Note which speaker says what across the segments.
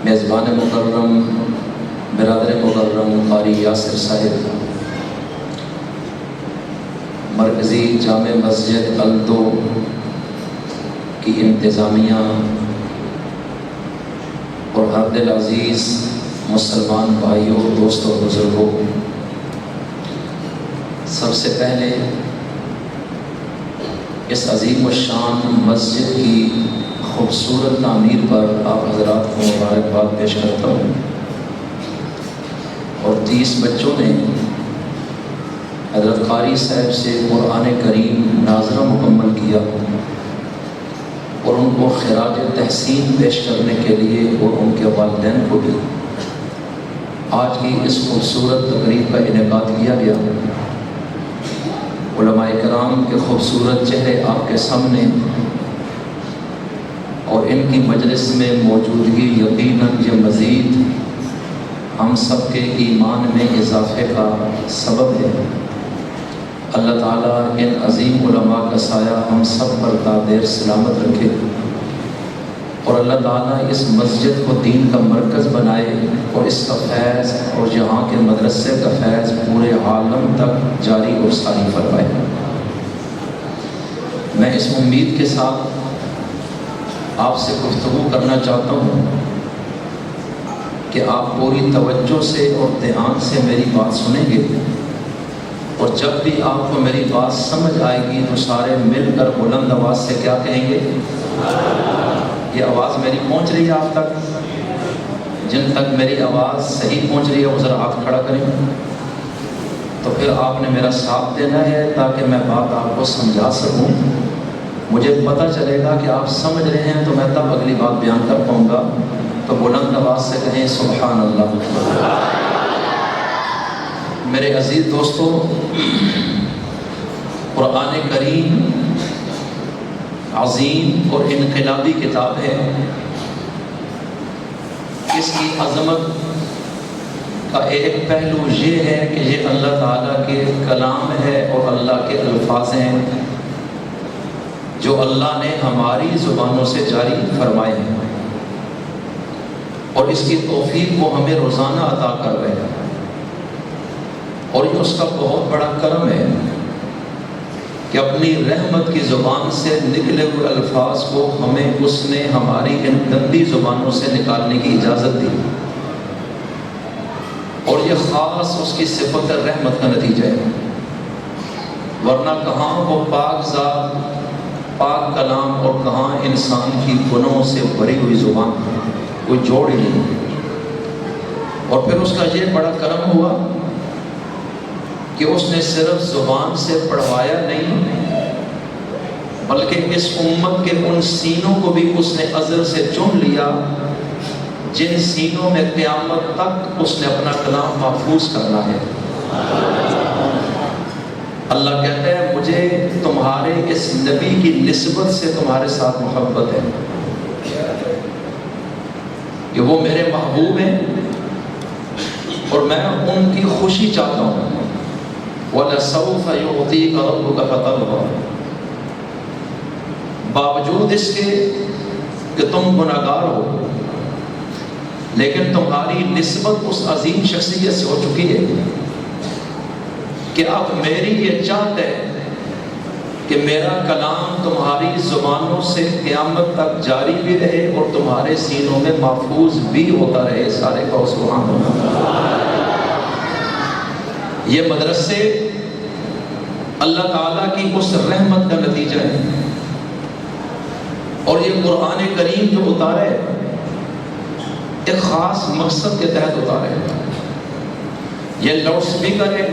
Speaker 1: میزبان مکرم برادر مکرم قاری یاسر صاحب، مرکزی جامع مسجد الدو کی انتظامیہ اور ہر دل عزیز مسلمان بھائیوں، دوستوں اور بزرگوں، سب سے پہلے اس عظیم الشان مسجد کی خوبصورت تعمیر پر آپ حضرات کو مبارکباد پیش کرتا ہوں۔ اور 30 بچوں نے حضرت قاری صاحب سے قرآن کریم ناظرہ مکمل کیا اور ان کو خراج تحسین پیش کرنے کے لیے اور ان کے والدین کو بھی آج کی اس خوبصورت تقریب کا انعقاد کیا گیا۔ علماء کرام کے خوبصورت چہرے آپ کے سامنے اور ان کی مجلس میں موجودگی یقیناً یہ مزید ہم سب کے ایمان میں اضافے کا سبب ہے۔ اللہ تعالیٰ ان عظیم علماء کا سایہ ہم سب پر تا دیر سلامت رکھے اور اللہ تعالیٰ اس مسجد کو دین کا مرکز بنائے اور اس کا فیض اور یہاں کے مدرسے کا فیض پورے عالم تک جاری اور ساری فرمائے۔ میں اس امید کے ساتھ آپ سے گفتگو کرنا چاہتا ہوں کہ آپ پوری توجہ سے اور دھیان سے میری بات سنیں گے، اور جب بھی آپ کو میری بات سمجھ آئے گی تو سارے مل کر بلند آواز سے کیا کہیں گے؟ یہ آواز میری پہنچ رہی ہے آپ تک؟ جن تک میری آواز صحیح پہنچ رہی ہے وہ ذرا ہاتھ کھڑا کریں۔ تو پھر آپ نے میرا ساتھ دینا ہے تاکہ میں بات آپ کو سمجھا سکوں۔ مجھے پتہ چلے گا کہ آپ سمجھ رہے ہیں تو میں تب اگلی بات بیان کر پاؤں گا۔ تو بلند آواز سے کہیں سبحان اللہ۔ میرے عزیز دوستو، قرآن کریم عظیم اور انقلابی کتاب ہے۔ اس کی عظمت کا ایک پہلو یہ ہے کہ یہ اللہ تعالیٰ کے کلام ہے اور اللہ کے الفاظ ہیں جو اللہ نے ہماری زبانوں سے جاری فرمائے ہیں، اور اس کی توفیق وہ ہمیں روزانہ عطا کر رہے ہیں، اور یہ اس کا بہت بڑا کرم ہے کہ اپنی رحمت کی زبان سے نکلے ہوئے الفاظ کو ہمیں اس نے ہماری ان گندی زبانوں سے نکالنے کی اجازت دی، اور یہ خاص اس کی صفت رحمت کا نتیجہ ہے۔ ورنہ کہاں وہ پاک ذات، پاک کلام، اور کہاں انسان کی گناہوں سے بھری ہوئی زبان، کوئی جوڑ ہی نہیں۔ اور پھر اس کا یہ بڑا کرم ہوا کہ اس نے صرف زبان سے پڑھوایا نہیں، بلکہ اس امت کے ان سینوں کو بھی اس نے ازل سے چن لیا جن سینوں میں قیامت تک اس نے اپنا کلام محفوظ کرنا ہے۔ اللہ کہتا ہے مجھے تمہارے اس نبی کی نسبت سے تمہارے ساتھ محبت ہے کہ وہ میرے محبوب ہیں اور میں ان کی خوشی چاہتا ہوں۔ وَلَسَوْفَ يُعْطِيكَ رَبُّكَ فَتَرْضَىٰ، باوجود اس کے کہ تم گناہگار ہو، لیکن تمہاری نسبت اس عظیم شخصیت سے ہو چکی ہے کہ اب میری یہ چاہت ہے کہ میرا کلام تمہاری زبانوں سے قیامت تک جاری بھی رہے اور تمہارے سینوں میں محفوظ بھی ہوتا رہے۔ سارے کو سبحان اللہ۔ یہ مدرسے اللہ تعالیٰ کی اس رحمت کا نتیجہ ہے، اور یہ قرآن کریم جو اتارے ایک خاص مقصد کے تحت اتارے۔ یہ لاؤڈ سپیکر ہے،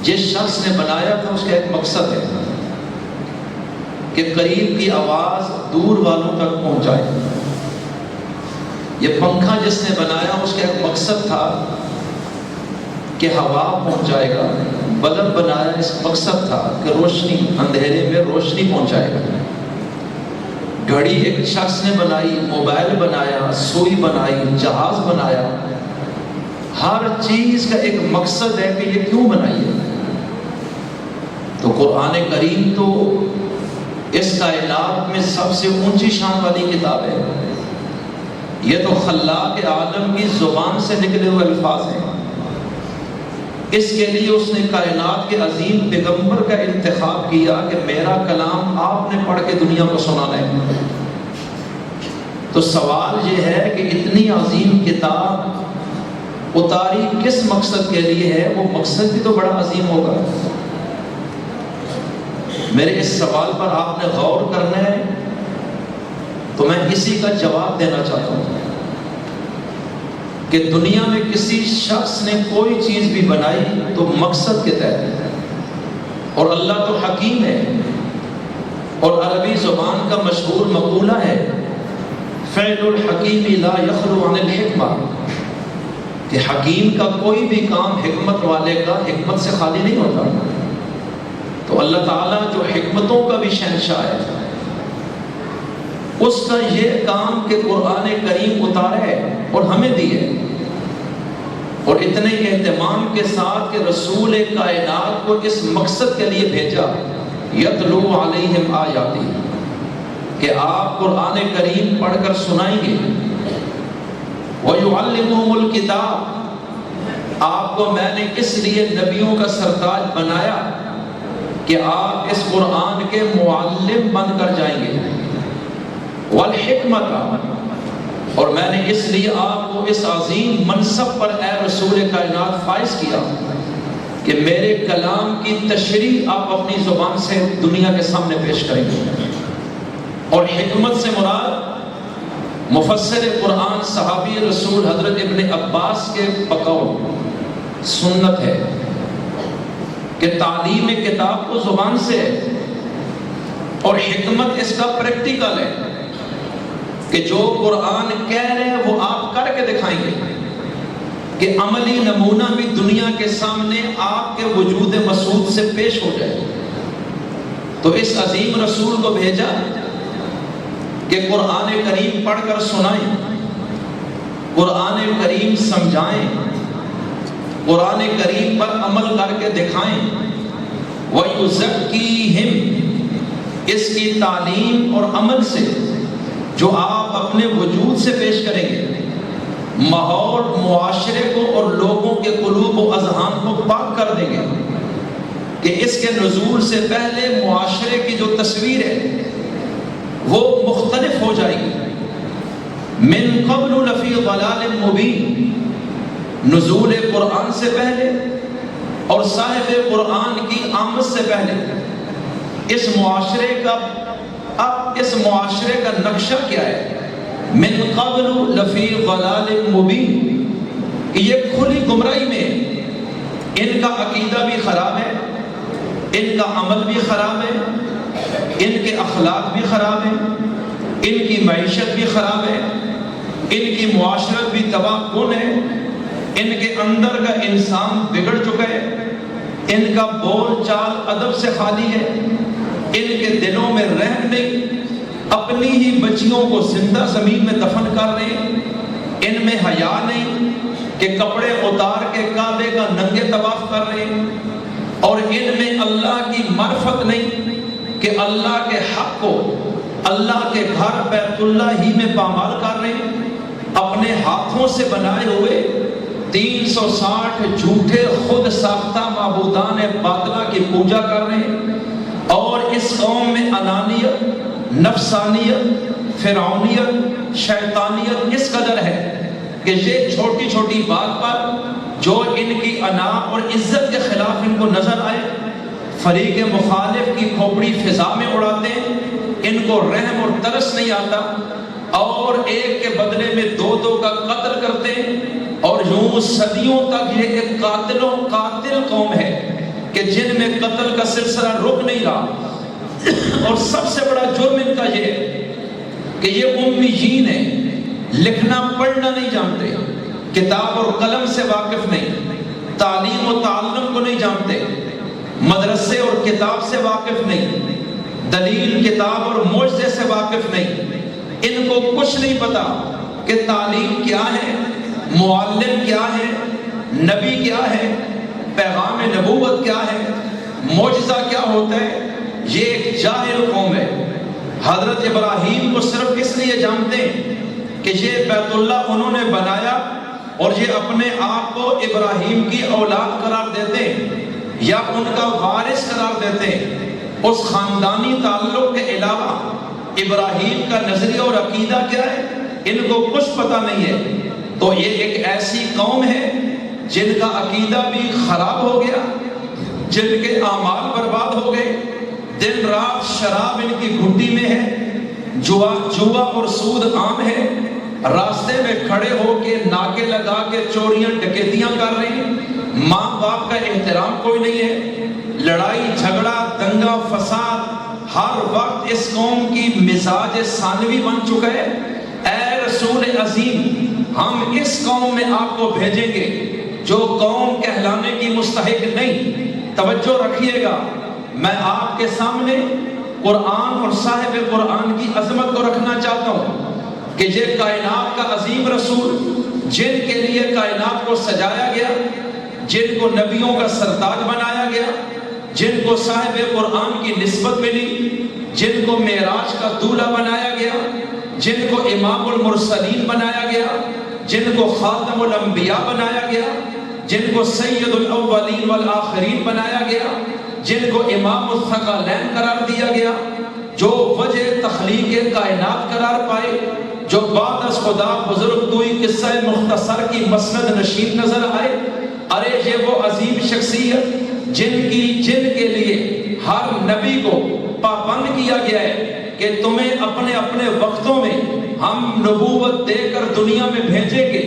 Speaker 1: جس شخص نے بنایا تھا اس کا ایک مقصد ہے کہ قریب کی آواز دور والوں تک پہنچائے۔ یہ پنکھا جس نے بنایا اس کا ایک مقصد تھا کہ ہوا پہنچائے گا۔ بلب بنایا، اس مقصد تھا کہ روشنی، اندھیرے میں روشنی پہنچائے گا۔ گھڑی ایک شخص نے بنائی، موبائل بنایا، سوئی بنائی، جہاز بنایا۔ ہر چیز کا ایک مقصد ہے کہ یہ کیوں بنائی ہے۔ تو قرآن کریم تو اس کائنات میں سب سے اونچی شان والی کتاب ہے۔ یہ تو خلاق عالم کی زبان سے نکلے ہوئے الفاظ ہیں۔ اس کے لیے اس نے کائنات کے عظیم پیغمبر کا انتخاب کیا کہ میرا کلام آپ نے پڑھ کے دنیا کو سنانا ہے۔ تو سوال یہ ہے کہ اتنی عظیم کتاب اتاری کس مقصد کے لیے ہے؟ وہ مقصد بھی تو بڑا عظیم ہوگا۔ میرے اس سوال پر آپ نے غور کرنا ہے، تو میں اسی کا جواب دینا چاہتا ہوں کہ دنیا میں کسی شخص نے کوئی چیز بھی بنائی تو مقصد کے تحت، اور اللہ تو حکیم ہے، اور عربی زبان کا مشہور مقولہ ہے فعل الحکیم لا یخلو عن الحکمہ، کہ حکیم کا کوئی بھی کام حکمت والے کا حکمت سے خالی نہیں ہوتا۔ تو اللہ تعالیٰ جو حکمتوں کا بھی شہنشاہ ہے، اس کا یہ کام کہ قرآن کریم اتارا ہے اور ہمیں دی ہے، اور اتنے اہتمام کے ساتھ کہ رسول کائنات کو اس مقصد کے لیے بھیجا، یتلو علیہم آیاتی، کہ آپ قرآن کریم پڑھ کر سنائیں گے، وَيُعَلِّمُهُمُ الْكِتَابَ، آپ کو میں نے اس لیے نبیوں کا سرتاج بنایا کہ آپ اس قرآن کے معلم بن کر جائیں گے، والحکمت، اور میں نے اس لیے آپ کو اس عظیم منصب پر اے رسول کائنات فائز کیا کہ میرے کلام کی تشریح آپ اپنی زبان سے دنیا کے سامنے پیش کریں گے۔ اور حکمت سے مراد مفسر قرآن صحابی رسول حضرت ابن عباس کے بقول سنت ہے کہ تعلیم کتاب کو زبان سے ہے، اور حکمت اس کا پریکٹیکل ہے کہ جو قرآن کہہ رہے ہیں وہ آپ کر کے دکھائیں گے، کہ عملی نمونہ بھی دنیا کے سامنے آپ کے وجود مسعود سے پیش ہو جائے۔ تو اس عظیم رسول کو بھیجا کہ قرآن کریم پڑھ کر سنائیں، قرآن کریم سمجھائیں، قرآن کریم پر عمل کر کے دکھائیں، وَيُزَكِّيهِمْ، اس کی تعلیم اور عمل سے جو آپ اپنے وجود سے پیش کریں گے، ماحول معاشرے کو اور لوگوں کے قلوب و اذہان کو پاک کر دیں گے، کہ اس کے نزول سے پہلے معاشرے کی جو تصویر ہے وہ مختلف ہو جائے گی۔ من قبل لفی ضلال مبین، نزول قرآن سے پہلے اور صاحب قرآن کی آمد سے پہلے اس معاشرے کا، اب اس معاشرے کا نقشہ کیا ہے؟ من قبل لفی ضلال مبین، کہ یہ کھلی گمراہی میں، ان کا عقیدہ بھی خراب ہے، ان کا عمل بھی خراب ہے، ان کے اخلاق بھی خراب ہیں، ان کی معیشت بھی خراب ہے، ان کی معاشرت بھی تباہ کن ہے، ان کے اندر کا انسان بگڑ چکا ہے، ان کا بول چال ادب سے خالی ہے، ان کے دلوں میں رحم نہیں، اپنی ہی بچیوں کو زندہ زمین میں دفن کر رہے ہیں، ان میں حیا نہیں کہ کپڑے اتار کے کعبے کا ننگے طواف کر رہے ہیں، اور ان میں اللہ کی معرفت نہیں کہ اللہ کے حق کو اللہ کے گھر بیت اللہ ہی میں پامال کر رہے ہیں، اپنے ہاتھوں سے بنائے ہوئے 360 جھوٹے خود ساختہ معبودان باطلہ کی پوجا کر رہے ہیں، اور اس قوم میں انانیت، نفسانیت، فرعونیت، شیطانیت اس قدر ہے کہ یہ چھوٹی چھوٹی بات پر جو ان کی انا اور عزت کے خلاف ان کو نظر آئے، فریق مخالف کی کھوپڑی فضا میں اڑاتے ہیں، ان کو رحم اور ترس نہیں آتا، اور ایک کے بدلے میں دو کا قتل کرتے ہیں، اور یوں صدیوں تک یہ ایک قاتل قوم ہے کہ جن میں قتل کا سلسلہ رک نہیں رہا۔ اور سب سے بڑا جرم ان کا یہ ہے کہ یہ امیین ہیں، لکھنا پڑھنا نہیں جانتے، کتاب اور قلم سے واقف نہیں، تعلیم و تعلم کو نہیں جانتے، مدرسے اور کتاب سے واقف نہیں، دلیل کتاب اور معجزے سے واقف نہیں، ان کو کچھ نہیں پتا کہ تعلیم کیا ہے، معلم کیا ہے، نبی کیا ہے، پیغام نبوت کیا ہے، معجزہ کیا ہوتا ہے۔ یہ ایک جاہل قوم ہے۔ حضرت ابراہیم کو صرف اس لیے جانتے ہیں کہ یہ بیت اللہ انہوں نے بنایا اور یہ اپنے آپ کو ابراہیم کی اولاد قرار دیتے یا ان کا وارث قرار دیتے، اس خاندانی تعلق کے علاوہ ابراہیم کا نظریہ اور عقیدہ کیا ہے ان کو کچھ پتہ نہیں ہے، تو یہ ایک ایسی قوم ہے جن کا عقیدہ بھی خراب ہو گیا، جن کے اعمال برباد ہو گئے، دن رات شراب ان کی گھٹی میں ہے، جوا اور سود عام ہے، راستے میں کھڑے ہو کے ناکے لگا کے چوریاں ڈکیتیاں کر رہے ہیں، ماں باپ کا احترام کوئی نہیں ہے، لڑائی جھگڑا دنگا فساد ہر وقت اس قوم کی مزاج ثانوی بن چکا ہے۔ اے رسول عظیم، ہم اس قوم میں آپ کو بھیجیں گے جو قوم کہلانے کی مستحق نہیں۔ توجہ رکھیے گا، میں آپ کے سامنے قرآن اور صاحب قرآن کی عظمت کو رکھنا چاہتا ہوں کہ یہ کائنات کا عظیم رسول جن کے لیے کائنات کو سجایا گیا، جن کو نبیوں کا سرتاج بنایا گیا، جن کو صاحب قرآن کی نسبت ملی، جن کو معراج کا دولہ بنایا گیا، جن کو امام المرسلین بنایا گیا، جن کو خاتم الانبیاء بنایا گیا، جن کو سید الاولین والآخرین بنایا گیا، جن کو امام الثقلین قرار دیا گیا، جو وجہ تخلیق کائنات قرار پائے، جو بعد از خدا بزرگ توئی قصہ مختصر کی مسند نشین نظر آئے۔ ارے یہ وہ عظیم شخصیت جن کے لیے ہر نبی کو پابند کیا گیا ہے کہ تمہیں اپنے اپنے وقتوں میں ہم نبوت دے کر دنیا میں بھیجیں گے،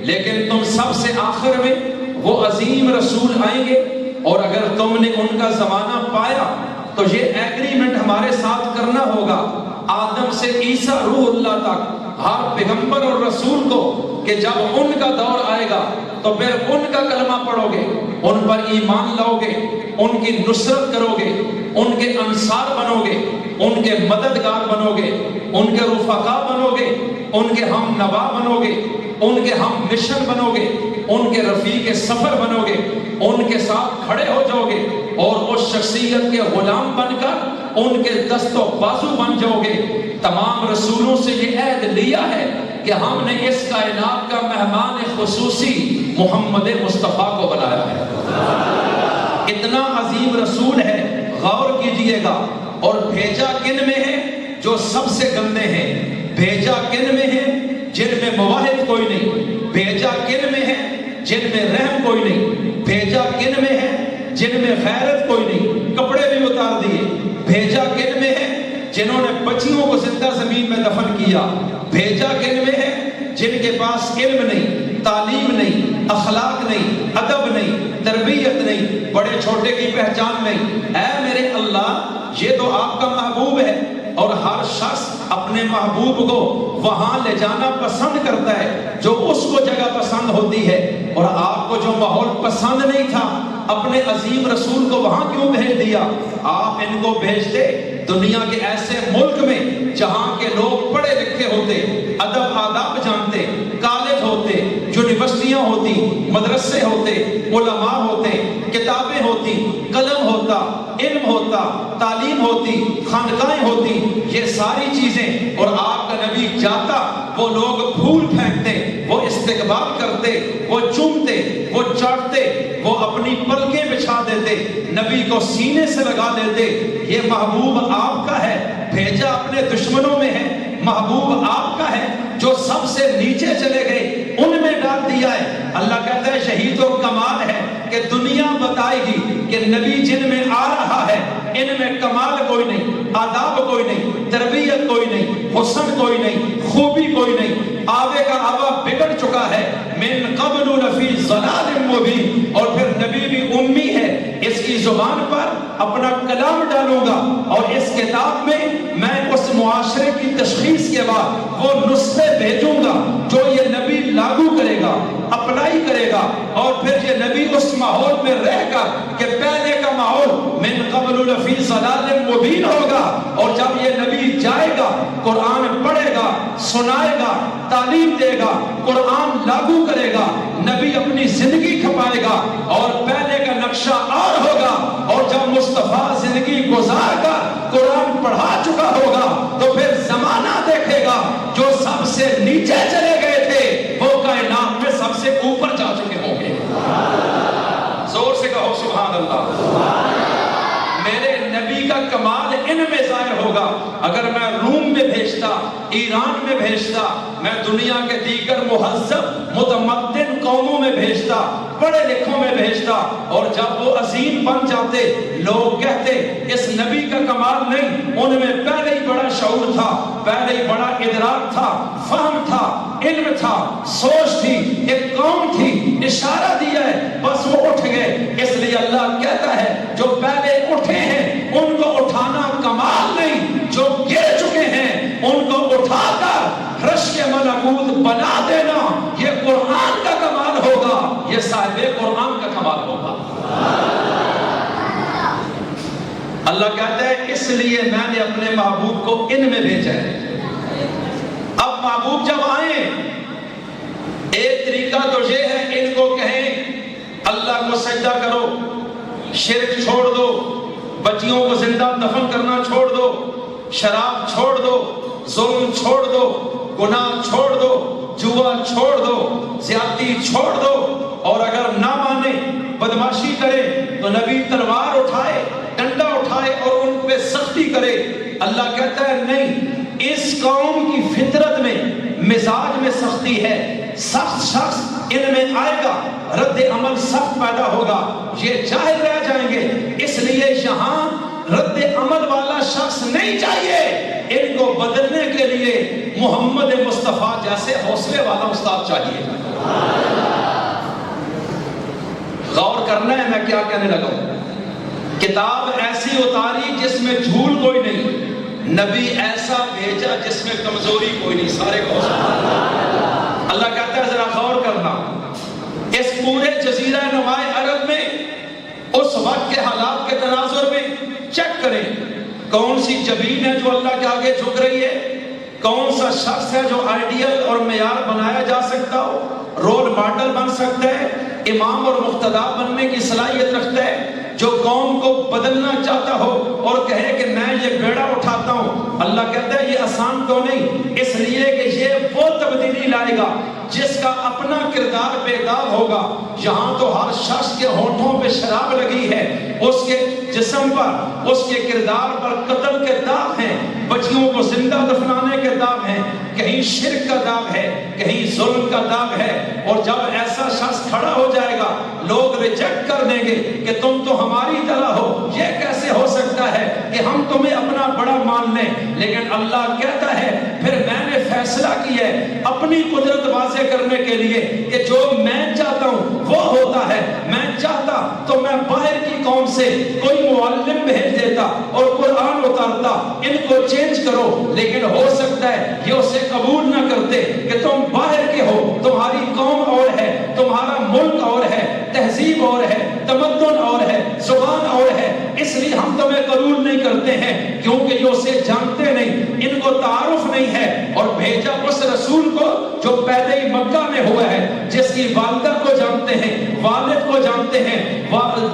Speaker 1: لیکن تم سب سے آخر میں وہ عظیم رسول آئیں گے، اور اگر تم نے ان کا زمانہ پایا تو یہ ایگریمنٹ ہمارے ساتھ کرنا ہوگا، آدم سے عیسیٰ روح اللہ تک ہر پیغمبر اور رسول کو، کہ جب ان کا دور آئے گا تو پھر ان کا کلمہ پڑھو گے، ان پر ایمان لاؤ گے، ان کی نصرت کرو گے، ان کے انصار بنو گے، ان کے مددگار بنو گے، ان کے رفقا بنو گے، ان کے ہم نوا بنو گے، ان کے ہم مشن بنو گے، ان کے رفیق سفر بنو گے، ان کے ساتھ کھڑے ہو جاؤ گے، اور اس شخصیت کے غلام بن کر ان کے دست و بازو بن جاؤ گے۔ تمام رسولوں سے یہ عہد لیا ہے کہ ہم نے اس کائنات کا مہمان خصوصی محمد مصطفیٰ کو بنایا ہے۔ اتنا عظیم رسول ہے، غور کیجئے گا۔ اور بھیجا کن میں ہے؟ جو سب سے گندے ہیں۔ بھیجا کن میں ہے؟ جن میں مواہد کوئی نہیں۔ بھیجا کن میں ہے؟ جن میں رحم کوئی نہیں۔ بھیجا کن میں ہے؟ جن میں غیرت کوئی نہیں، کپڑے بھی اتار دیے۔ بھیجا کن میں ہے؟ جنہوں نے بچیوں کو زندہ زمین میں دفن کیا۔ بھیجا کن میں ہے؟ جن کے پاس علم نہیں، تعلیم نہیں، اخلاق نہیں، ادب نہیں، تربیت نہیں، بڑے چھوٹے کی پہچان نہیں۔ اے میرے اللہ، یہ تو آپ کا محبوب ہے، اور ہر شخص اپنے محبوب کو وہاں لے جانا پسند کرتا ہے جو اس کو جگہ پسند ہوتی ہے، اور آپ کو جو ماحول پسند نہیں تھا اپنے عظیم رسول کو وہاں کیوں بھیج دیا؟ آپ ان کو بھیجتے دنیا کے ایسے ملک میں جہاں کے لوگ پڑھے لکھے ہوتے، ادب آداب جانتے، کالج ہوتے، یونیورسٹیاں ہوتی، مدرسے ہوتے، علماء ہوتے، کتابیں ہوتی، قلم ہوتا، علم ہوتا، تعلیم ہوتی، خانقاہیں ہوتی، یہ ساری چیزیں، اور آپ کا نبی جاتا، وہ لوگ پھول پھینکتے، وہ استقبال کرتے، وہ چومتے، وہ چاٹتے، وہ اپنی پلکیں بچھا دیتے، نبی کو سینے سے لگا دیتے۔ یہ محبوب آپ کا ہے، بھیجا اپنے دشمنوں میں ہے، محبوب آپ کا ہے جو سب سے نیچے چلے گئے ان میں ڈال دیا ہے۔ اللہ کہتا ہے شہید و کمال ہے کہ دنیا بتائے گی کہ نبی جن میں آ رہا ہے ان میں کمال کوئی نہیں، آداب کوئی نہیں، تربیت کوئی نہیں، حسن کوئی نہیں، خوبی کوئی نہیں، آبے کا آبا بگڑ چکا ہے، من قبل لفی ضلال مبین، اور پھر نبی بھی امی ہے، اس کی زبان پر اپنا کلام ڈالوں گا، اور اس کتاب میں میں اس معاشرے کی تشخیص کے بعد وہ نسخے بھیجوں گا جو یہ نبی لاگو کرے گا، اپلائی کرے گا، اور پھر یہ نبی اس ماحول میں رہ کر کہ پہلے کا ماحول من قبل لفی ضلال مبین ہوگا، اور جب یہ نبی جائے گا قرآن پڑھے گا، سنائے گا، تعلیم دے گا، قرآن لاگو کرے گا، نبی اپنی زندگی کھپائے گا، اور پہلے کا نقشہ اور ہوگا، اور جب مصطفیٰ زندگی گزار کر قرآن پڑھا چکا ہوگا تو پھر زمانہ دیکھے گا جو سب سے نیچے چلے گئے تھے وہ کائنات میں سب سے اوپر جا چکے ہوں گے. زور سے کہو سبحان اللہ. میرے نبی کا کمال ان میں ظاہر ہوگا. اگر میں روم میں بھیجتا, ایران میں بھیجتا, میں دنیا کے دیگر مہذب متمدن قوموں میں بھیجتا, پڑھے لکھوں میں بھیجتا, اور جب وہ عظیم بن جاتے لوگ کہتے اس نبی کا کمال نہیں, ان میں پہلے ہی بڑا شعور تھا, پہلے ہی بڑا ادراک تھا, فہم تھا, علم تھا, سوچ تھی, ایک قوم تھی, اشارہ دیا ہے, بس وہ اٹھ گئے. اس لیے اللہ کہتا ہے جو پہلے اٹھے ہیں ان کو اٹھانا کمال نہیں, جو گر چکے ہیں ان کو اٹھا کر رشک ملکوت بنا دینا یہ قرآن کا کمال ہوگا, یہ صاحب قرآن کا کمال ہوگا. اللہ کہتا ہے اس لیے میں نے اپنے محبوب کو ان میں بھیجا ہے. اب محبوب جب آئیں, ایک طریقہ تو یہ ہے ان کو کہیں اللہ کو سجدہ کرو, شرک چھوڑ دو, بچیوں کو زندہ دفن کرنا چھوڑ دو, شراب چھوڑ دو, ظلم چھوڑ دو, گناہ چھوڑ دو, جوا چھوڑ دو, زیادتی چھوڑ دو, اور اگر نہ مانے بدماشی کرے تو نبی تلوار اٹھائے, ڈنڈا اٹھائے اور ان پہ سختی کرے. اللہ کہتا ہے نہیں, اس قوم کی فطرت میں مزاج میں سختی ہے, سخت شخص ان میں آئے گا, رد عمل سخت پیدا ہوگا, یہ جاہل رہ جائیں گے. اس لیے یہاں رد عمل والا شخص نہیں چاہیے, ان کو بدلنے کے لیے محمد مصطفیٰ جیسے حوصلے والا استاد چاہیے. غور کرنا ہے میں کیا کہنے لگا ہوں. کتاب ایسی اتاری جس میں جھول کوئی نہیں, نبی ایسا بھیجا جس میں کمزوری کوئی نہیں. سارے کو اللہ کہتا ہے ذرا غور کرنا, اس پورے جزیرہ نمائے عرب میں اس وقت کے حالات کے تناظر میں چیک کریں کون سی جبین ہے جو اللہ کے آگے جھک رہی ہے, کون سا شخص ہے جو آئیڈیل اور معیار بنایا جا سکتا ہو, رول ماڈل بن سکتا ہے, امام اور مقتدا بننے کی صلاحیت رکھتا ہے, جو قوم کو بدلنا چاہتا ہو اور کہے کہ میں یہ بیڑا اٹھاتا ہوں. اللہ کہتا ہے یہ آسان تو نہیں, اس لیے کہ یہ وہ تبدیلی لائے گا جس کا اپنا کردار بیدار ہوگا. یہاں تو ہر شخص کے ہونٹوں پہ شراب لگی ہے, اس کے جسم پر, اس کے کردار پر قتل کے داغ ہیں, بچیوں کو زندہ دفنانے کے داغ ہیں, کہیں شرک کا داغ ہے, کہیں ظلم کا داغ ہے. اور جب ایسا شخص کھڑا ہو جائے گا لوگ ریجیکٹ کر دیں گے کہ تم تو ہماری طرح ہو, یہ کیسے ہو سکتا ہے کہ ہم تمہیں اپنا بڑا مان لیں. لیکن اللہ کہتا ہے پھر میں نے فیصلہ کیا ہے اپنی قدرت واضح کرنے کے لیے کہ جو میں چاہتا ہوں وہ ہوتا ہے. میں چاہتا تو میں باہر کی قوم سے کوئی معلم بھیج دیتا اور قرآن اتارتا, ان کو چینج کرو, لیکن ہو سکتا ہے یہ اسے قبول نہ کرتے کہ تم باہر کے ہو, تمہاری قوم اور ہے, تمہارا ملک اور ہے, تہذیب اور ہے, تمدن اور ہے, زبان اور ہے, اس لیے ہم تمہیں قبول نہیں کرتے ہیں کیونکہ یہ اسے جانتے نہیں, ان کو تعارف نہیں ہے. اور بھیجا اس رسول کو جو پیدا ہی مکہ میں ہوا ہے, جس کی والدہ کو جانتے ہیں, والد کو جانتے ہیں,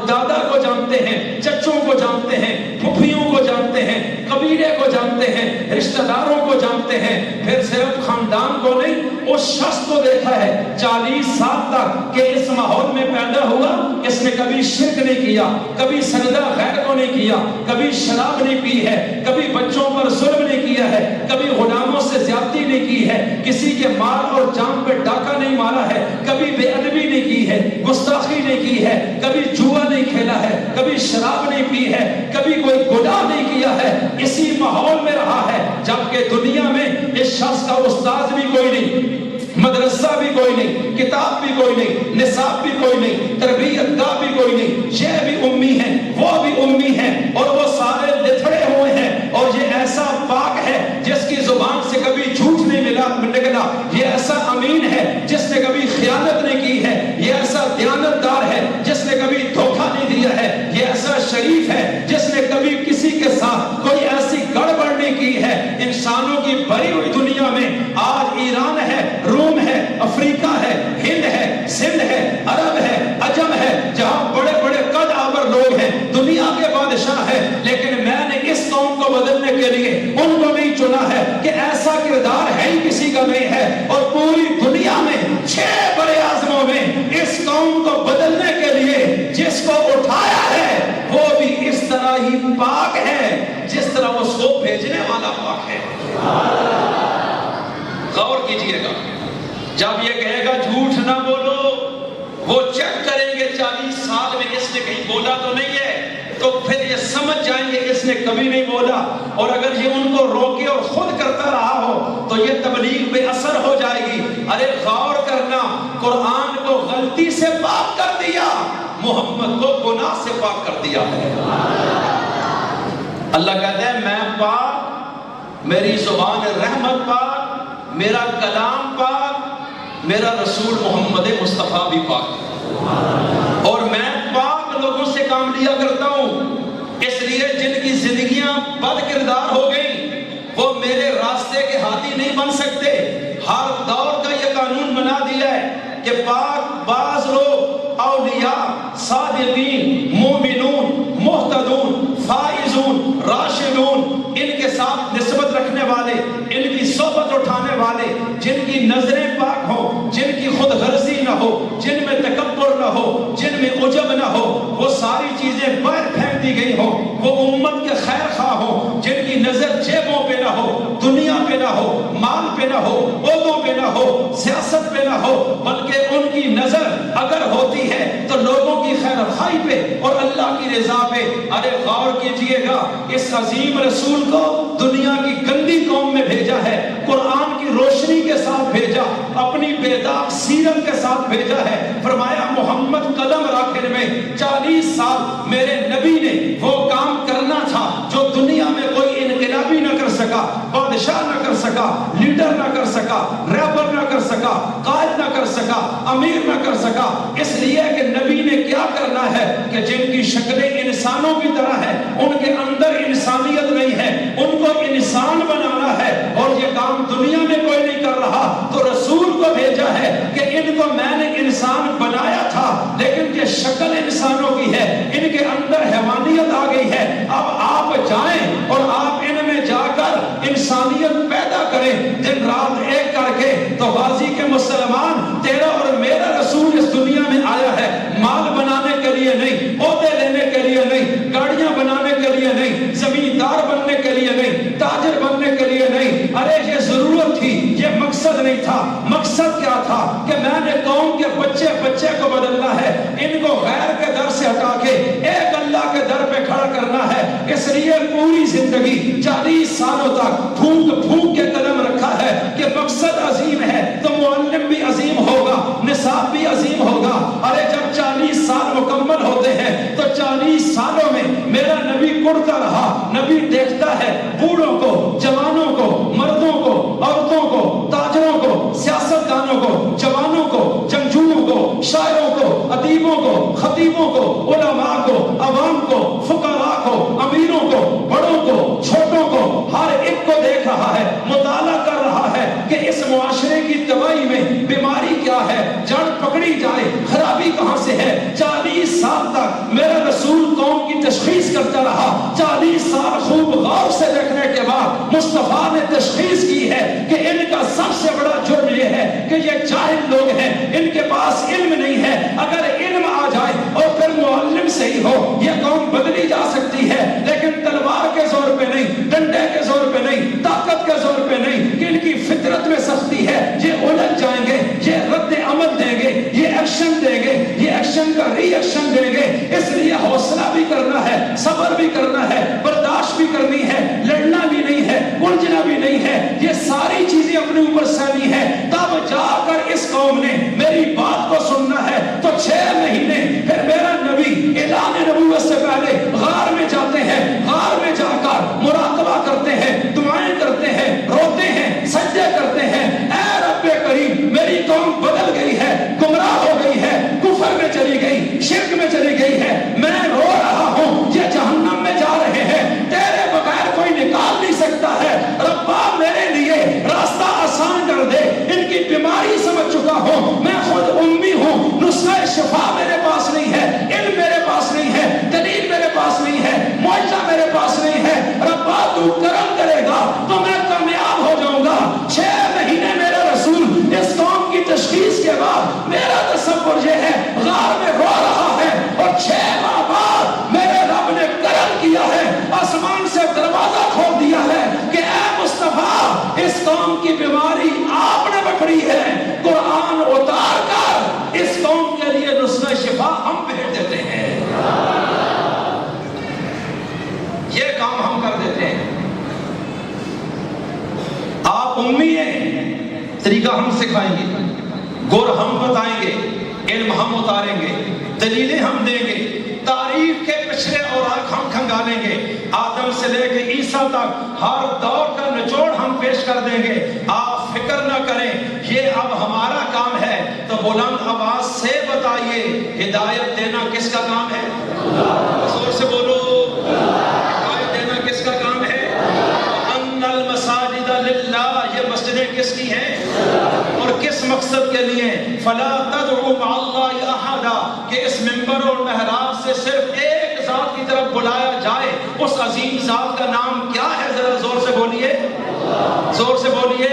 Speaker 1: دادا کو جانتے ہیں, چچوں کو جانتے ہیں, پھپھیوں کو جانتے ہیں, قبیلے کو جانتے ہیں, رشتہ داروں کو جانتے ہیں, پھر صرف خاندان کو نہیں, اس شخص کو دیکھا ہے 40 سال تک کہ اس ماحول میں پیدا ہوا, اس نے کبھی شرک نہیں کیا, کبھی سجدہ غیر کو نہیں کیا, کبھی شراب نہیں پی ہے, کبھی بچوں پر ظلم نہیں کیا ہے, کبھی غلاموں سے زیادتی نہیں کی ہے, کسی کے مال اور جان پہ ڈاکہ نہیں مارا ہے, کبھی بے ادبی نہیں کی ہے, گستاخی نہیں کی ہے, کبھی جوا نہیں کھیلا ہے, کبھی شراب نہیں پی ہے, کبھی کوئی گناہ نہیں کیا ہے. اسی ماحول میں رہا ہے جبکہ دنیا میں اس شخص کا استاد بھی کوئی نہیں, مدرسہ بھی کوئی نہیں, کتاب بھی کوئی نہیں, نصاب بھی کوئی نہیں, تربیت گاہ بھی کوئی نہیں. یہ بھی امی ہیں, وہ بھی امی ہیں, اور وہ سارے لتھڑے ہوئے ہیں. اور یہ ایسا پاک ہے جس کی زبان سے کبھی جھوٹ نہیں نکلا, یہ ایسا امین ہے جس نے کبھی خیانت نہیں کی ہے, یہ ایسا دیانت دار ہے جس نے کبھی دھوکہ نہیں دیا ہے, یہ ایسا شریف ہے جس نے کبھی کسی کے ساتھ کوئی ایسی گڑبڑ نہیں کی ہے. انسانوں کی بھری ہوئی دنیا میں آج ایران ہے, روم ہے, افریقہ ہے, ہند ہے, سندھ ہے, عرب ہے, عجم ہے, جہاں بڑے بڑے قد آور لوگ ہیں, دنیا کے بادشاہ ہیں, لیکن میں نے اس قوم کو بدلنے کے لیے ان کو نہیں چنا ہے کہ ایسا کردار ہے ہی کسی کا نہیں ہے. ہی پاک ہے جس طرح اس کو بھیجنے والا پاک ہے۔ غور کیجئے گا، جب یہ کہے گا جھوٹ نہ بولو، وہ چیک کریں گے 40 سال میں اس نے کہیں بولا تو نہیں ہے، تو پھر یہ سمجھ جائیں گے اس نے کبھی نہیں بولا۔ اور اگر یہ ان کو روکے اور خود کرتا رہا ہو تو یہ تبلیغ بے اثر ہو جائے گی۔ ارے غور کرنا، قرآن کو غلطی سے پاک کر دیا، محمد کو گناہ سے پاک کر دیا ہے۔ اللہ کہتا ہے میں پاک، میری زبان رحمت پاک، میرا کلام پاک، میرا رسول محمد مصطفیٰ بھی پاک، اور میں پاک لوگوں سے کام لیا کرتا ہوں۔ اس لیے جن کی زندگیاں بد کردار ہو گئیں وہ میرے راستے کے ہاتھی نہیں بن سکتے۔ ہر دور کا یہ قانون بنا دیا ہے کہ پاک باز لوگ، اولیاء، صادقین، مومنون، محتدون، فائزون، راشدون، ان کے ساتھ نسبت رکھنے والے، ان کی صحبت اٹھانے والے، جن کی نظریں پاک ہوں، جن کی خود غرضی نہ ہو، جن میں تکبر نہ ہو، جن میں عجب نہ ہو، وہ ساری چیزیں باہر پھینک دی گئی ہوں، وہ امت کے خیر خواہ ہوں، جن کی نظر جیبوں پہ نہ ہو، دنیا پہ نہ ہو، مال پہ نہ ہو، عہدوں پہ نہ ہو، سیاست پہ نہ ہو، بلکہ ان کی نظر اگر ہوتی ہے تو لوگوں کی خیر خواہی پہ اور اللہ کی رضا پہ۔ ارے غور کیجئے گا، اس عظیم رسول کو دنیا کی گندی قوم میں بھیجا ہے، قرآن کی روشنی کے ساتھ بھیجا، اپنی بیداغ سیرت کے ساتھ بھیجا ہے۔ فرمایا محمد قدم راکھن میں 40 سال میرے نبی نے وہ کام کرنا تھا جو دنیا میں کوئی انقلابی نہ کر سکا، بادشاہ نہ کر سکا، لیڈر نہ کر سکا، رہبر نہ کر سکا، قائد نہ کر سکا، امیر نہ کر سکا۔ اس لیے کہ نبی نے کیا کرنا ہے کہ جن کی شکلیں انسانوں کی طرح ہے، ان کے اندر انسانیت نہیں ہے، ان کو انسان بنانا ہے، اور یہ کام دنیا میں کوئی نہیں کر رہا تو رسول کو بھیجا ہے کہ ان کو میں نے انسان بنایا تھا لیکن یہ شکل انسانوں کی ہے، ان کے اندر حیوانیت آ گئی ہے، اب آپ جائیں اور آپ ان میں جا کر انسانیت پیدا کریں دن رات ایک کر کے۔ تو غازی کے مسلمان، تیرا اور میرا رسول اس دنیا میں آیا ہے مال بنانے کے لیے نہیں، عہدے لینے کے لیے نہیں، گاڑیاں بنانے کے لیے نہیں، زمیندار بننے کے لیے نہیں، تاجر بننے کے لیے نہیں۔ ارے یہ ضرورت تھی، یہ مقصد نہیں تھا۔ مقصد کیا تھا کہ میں نے قوم کے بچے بچے کو بدلنا ہے، ان کو غیر کے در سے ہٹا کے ایک اللہ کے در پہ کھڑا کرنا ہے۔ اس لیے پوری زندگی 40 سالوں تک پھونک پھونک کے قدم رکھا ہے کہ مقصد عظیم ہے تو معلم بھی عظیم ہوگا، نصاب بھی عظیم ہوگا۔ ارے جب 40 سال مکمل ہوتے ہیں تو 40 سالوں میں میرا نبی کڑتا رہا، نبی دیکھتا ہے بوڑھوں کو، جوانوں کو، مردوں کو، عورتوں کو، تاجروں کو، سیاستدانوں کو، جوانوں کو، جنگجوؤں کو، شاعروں کو، ادیبوں کو، خطیبوں کو، علماء کو، عوام کو، فقراء کو، امیروں کو، بڑوں کو، چھوٹوں کو، ہر ایک کو دیکھ رہا ہے، مطالعہ کر رہا ہے کہ اس معاشرے کی تباہی میں بیماری کیا ہے، جڑ پکڑی جائے، خرابی کہاں سے ہے۔ 40 سال تک میرا رسول قوم کی تشخیص کرتا رہا۔ 40 سال خوب غور سے دیکھنے کے بعد مصطفیٰ نے تشخیص کی ہے کہ ان کا سب سے بڑا جرم یہ ہے کہ یہ جاہل لوگ ہیں، ان کے پاس علم نہیں ہے۔ اگر علم آ جائے اور پھر معلم صحیح ہو، یہ قوم بدلی جا سکتی ہے، لیکن تلوار کے زور پہ نہیں، ڈنڈے کے زور پہ نہیں، طاقت کے زور پہ نہیں، کہ ان کی فطرت میں سختی ہے، یہ الجھ جائیں گے، یہ رد عمل دیں گے، یہ ایکشن دیں گے، یہ ایکشن کا ری ایکشن دیں گے۔ اس لیے حوصلہ بھی کرنا ہے، صبر بھی کرنا ہے، برداشت بھی کرنی ہے، لڑنا بھی نہیں ہے، الجھنا بھی نہیں ہے، یہ ساری چیزیں اپنے اوپر سہنی ہے۔ تب جا کر اس قوم نے میری بات کو سننا ہے۔ تو 6 مہینے پھر میرا نبی اعلان نبوت سے پہلے غار میں جاتے ہیں، غار میں جا کر مراقبہ کرتے ہیں، دعائیں کرتے ہیں، روتے ہیں، سجدے کرتے ہیں۔ اے رب کریم، میری قوم بدل گئی ہے، گمراہ ہو گئی ہے، کفر میں چلی گئی، شرک میں چلی گئی ہے، میں رو رہا ہوں، یہ جہنم میں جا رہے ہیں، تیرے بغیر کوئی نکال نہیں سکتا ہے۔ ربا میرے لیے راستہ آسان کر دے، ان کی بیماری سمجھ چکا ہوں، میں خود امی ہوں، نسخہ شفا میرے پاس نہیں ہے، علم میرے پاس نہیں ہے، دلیل میرے پاس نہیں ہے، معجزہ میرے پاس نہیں ہے۔ ربا تو کرم کرے گا تو میں کامیاب ہو جاؤں گا۔ 6 مہینے میرا رسول اس قوم کی تشخیص کے بعد میرا تصور یہ ہے غار میں رو رہا ہے، اور 6 ماہ بعد میرے رب نے کرم کیا ہے، قوم کی بیماری آپ نے پکڑی ہے، قرآن اتار کر اس قوم کے لیے نسخہ شفا ہم بھیج دیتے ہیں، یہ کام ہم کر دیتے ہیں۔ آپ امی ہیں، طریقہ ہم سکھائیں گے، گر ہم بتائیں گے، علم ہم اتاریں گے، دلیلیں ہم دیں گے، تاریخ کے پچھلے اوراق ہم کھنگالیں گے، آدم سے لے کے عیسیٰ تک ہر دور کا نچوڑ ہم پیش کر دیں گے۔ آپ فکر نہ کریں، یہ اب ہمارا کام ہے۔ تو بلند آواز سے بتائیے، ہدایت دینا کس کا کام ہے؟ زور سے بولو، ہدایت دینا کس کا کام ہے؟ ان المساجد للہ، یہ مسجدیں کس کی ہیں اور کس مقصد کے لیے؟ فلا تدعوا مع اللہ احدا، کہ اس منبر اور محراب سے صرف ایک ذات کی طرف بلایا جائے، اس عظیم ذات کا نام کیا ہے؟ ذرا زور سے بولیے، زور سے بولیے،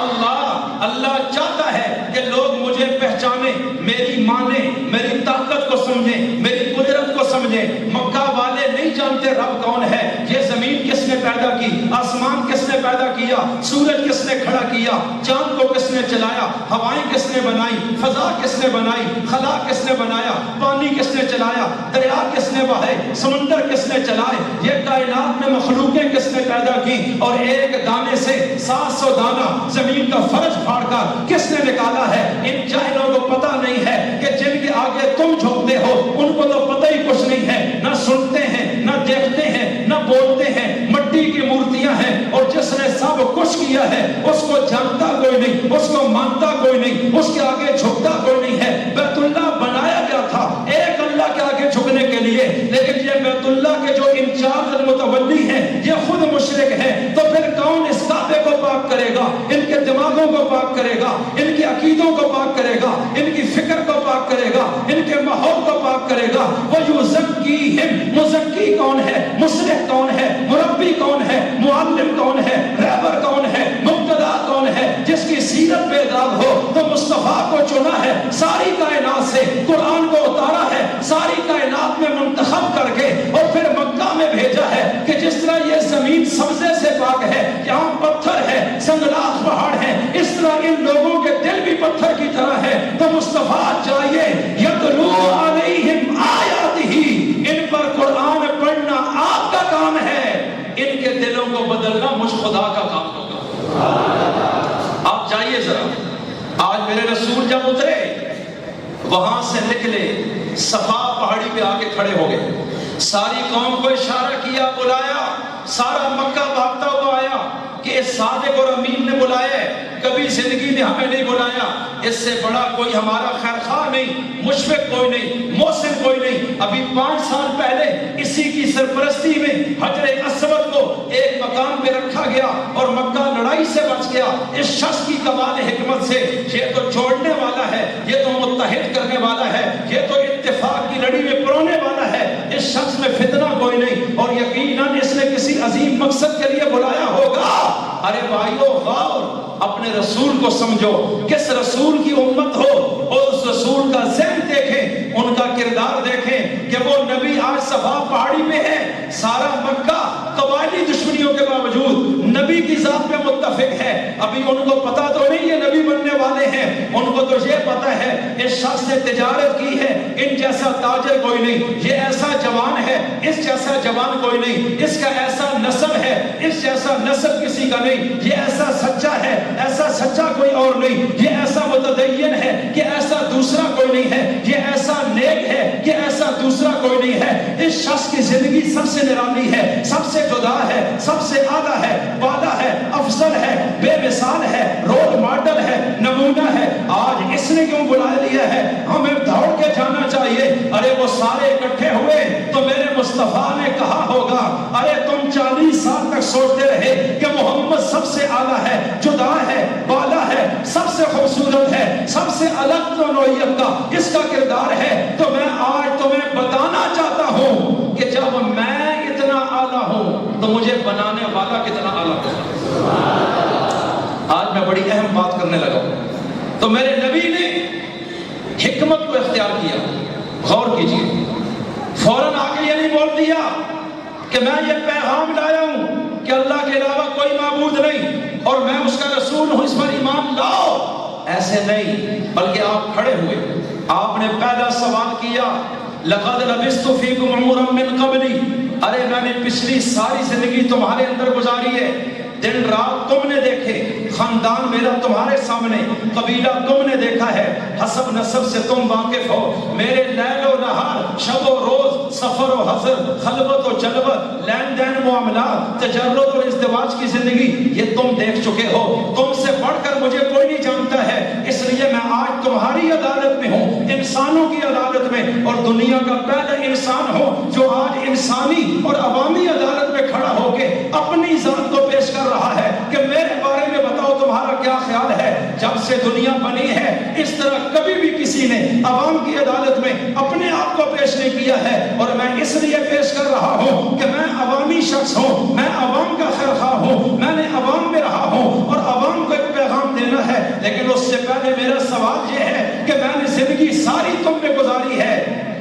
Speaker 1: اللہ۔ اللہ چاہتا ہے کہ لوگ مجھے پہچانیں، میری مانیں، میری طاقت کو سمجھیں، میری قدرت کو سمجھیں۔ مکہ والے نہیں جانتے رب کون ہے، یہ زمین کس نے پیدا کی، آسمان کس نے پیدا کیا، سورج کس نے کھڑا کیا، چاند کو کس نے چلایا، ہوائیں کس نے بنائی، فضا کس نے بنائی، خلا کس نے بنایا، پانی کس نے چلایا، دریا کس نے بہائے، سمندر کس نے چلائے، یہ کائنات میں مخلوقیں کس نے پیدا کی، اور ایک دانے سے 700 دانہ زمین کا فرج پھاڑ کر کس نے نکالا ہے۔ ان جاہلوں کو پتہ نہیں ہے کہ جن کے آگے تم جھکتے ہو ان کو تو پتہ ہی کچھ نہیں ہے، نہ سنتے ہیں، نہ دیکھتے ہیں، نہ بولتے ہیں، مٹی کی مورتیاں ہیں، اور جس نے سب کچھ کیا ہے اس کو جانتا کوئی نہیں، اس کو مانتا کوئی نہیں، اس کے آگے جھکتا کوئی نہیں ہے۔ بیت اللہ بنایا گیا تھا ایک اللہ کے آگے جھکنے کے لیے، لیکن یہ بیت اللہ کے جو انچارج المتولی ہیں یہ خود مشرک ہیں، تو پھر کون اس کعبے کو پاک کرے گا؟ ان کے دماغوں کو پاک کرے گا، ان کے عقیدوں کو پاک کرے گا، ان کی فکر کو پاک کرے گا، ان کے ماحول کو پاک کرے گا۔ وَيُزَكِّيهِمْ، مزکی کون ہے، مصلح کون ہے، مربی کون ہے، معلم کون ہے، رہبر کون ہے، مقتدا کون ہے؟ جس کی سیرت بیدار ہو تو مصطفیٰ کو چنا ہے، ساری کائنات سے قرآن کو اتارا ہے، ساری کائنات میں منتخب کر کے اور پھر مکہ میں بھیجا ہے کہ جس طرح یہ زمین سبزے سے پاک ہے، یہاں پتھر ہے، سنگلاخ پہاڑ ہے، اس طرح ان لوگوں کے دل بھی پتھر کی طرح ہے۔ تو مصطفیٰ چاہیے یتلو علیہم آیاتہ، ان پر قرآن پڑھنا آپ کا کام ہے، ان کے دلوں کو بدلنا مجھ خدا کا کام ہوگا۔ آپ جائیے ذرا، آج میرے رسول جب اترے وہاں سے نکلے، صفا پہاڑی پہ آ کے کھڑے ہو گئے، ساری قوم کو اشارہ کیا، بلایا، سارا مکہ بھاگتا ہوا آیا کہ اس صادق اور امین نے بلایا ہے، کبھی زندگی میں ہمیں نہیں بلایا، اس سے بڑا کوئی ہمارا خیر خواہ نہیں، مشفق کوئی نہیں، محسن کوئی نہیں۔ ابھی 5 سال پہلے اسی کی سرپرستی میں حجر اسود کو ایک مقام پہ رکھا گیا اور مکہ لڑائی سے بچ گیا۔ اس شخص کی کمال حکمت سے، یہ تو جوڑنے والا ہے، یہ تو متحد کرنے والا ہے، یہ تو اتفاق کی لڑی میں پرونے والا ہے، اس شخص میں فتنہ کوئی نہیں، اور یقیناً اس نے کسی عظیم مقصد کے لیے بلایا ہوگا۔ ارے بھائیو، غور اپنے رسول کو سمجھو، کس رسول کی امت ہو اور اس رسول کا ذہن دیکھیں، ان کا کردار دیکھیں کہ وہ نبی آج صفا پہاڑی میں ہے، سارا مکہ قبائلی دشمنیوں کے باوجود نبی کی ذات میں متفق ہے۔ ابھی ان کو پتا تو نہیں یہ نبی بننے والے ہیں، ان کو تو یہ پتا ہے اس شخص نے تجارت کی ہے، ان جیسا تاجر کوئی نہیں، یہ ایسا جوان ہے، اس جیسا جوان کوئی نہیں، اس کا ایسا نسب ہے، اس جیسا نسب کسی کا نہیں، یہ ایسا سچا ہے، ایسا سچا کوئی اور نہیں، یہ ایسا متدین ہے کہ ایسا دوسرا کوئی نہیں ہے، یہ ایسا نیک ہے کہ ایسا دوسرا کوئی نہیں ہے۔ اس شخص کی زندگی سب سے نرالی ہے، سب سے جدا ہے، سب سے اعلیٰ ہے، بالا ہے، افضل ہے، بے مثال ہے، رول ماڈل ہے، نمونہ ہے۔ آج اس نے کیوں بلا لیا ہے؟ ہمیں دوڑ کے جانا چاہیے۔ ارے وہ سارے اکٹھے ہوئے تو میرے مصطفیٰ نے کہا ہوگا، ارے تم 40 سال تک سوچتے رہے کہ محمد سب سے اعلیٰ ہے، جدا ہے، بالا ہے، سب سے خوبصورت ہے، سب سے الگ نوعیت کا اس کا کردار ہے، تو میں آج تمہیں بتانا چاہتا ہوں کہ جب میں اتنا اعلیٰ ہوں تو مجھے بنانے والا کتنا اعلیٰ ہوگا۔ آج میں بڑی اہم بات کرنے لگا ہوں، تو میرے نبی نے حکمت کو اختیار کیا۔ غور کیجئے، فوراً آگے یہ نہیں بول دیا کہ میں یہ پیغام لایا ہوں کہ اللہ کے علاوہ کوئی معبود نہیں اور میں اس کا رسول ہوں، اس پر ایمان لاؤ، ایسے نہیں، بلکہ آپ کھڑے ہوئے، آپ نے پہلا سوال کیا لقد لبثت فیکم عمرا من قبلی، ارے میں نے پچھلی ساری زندگی تمہارے اندر گزاری ہے، دن رات تم نے دیکھے، خاندان میرا تمہارے سامنے، قبیلہ تم نے دیکھا ہے، حسب نسب سے تم واقف ہو، میرے لیل و نہار، شب و روز، سفر و حضر، خلوت و جلوت، لین دین معاملات، تجرد اور ازدواج کی زندگی، یہ تم دیکھ چکے ہو، تم سے بڑھ کر مجھے کوئی نہیں جانتا ہے، اس لیے میں آج تمہاری عدالت میں ہوں، انسانوں کی عدالت میں، اور دنیا کا پہلا انسان ہوں جو آج انسانی اور عوامی عدالت میں کھڑا ہو کے اپنی ذات کو پیش کر رہا ہے کہ میرے بارے میں بتاؤ تمہارا کیا خیال ہے۔ جب سے دنیا بنی ہے اس طرح کبھی بھی کسی نے عوام کی عدالت میں اپنے آپ کو پیش نہیں کیا ہے، اور میں اس لیے پیش کر رہا ہوں کہ میں عوامی شخص ہوں، میں عوام کا خیرخواہ ہوں، میں نے عوام میں رہا ہوں اور عوام کو ایک پیغام دینا ہے، لیکن اس سے پہلے میرا سوال یہ ہے کہ میں نے زندگی ساری تم نے گزاری ہے،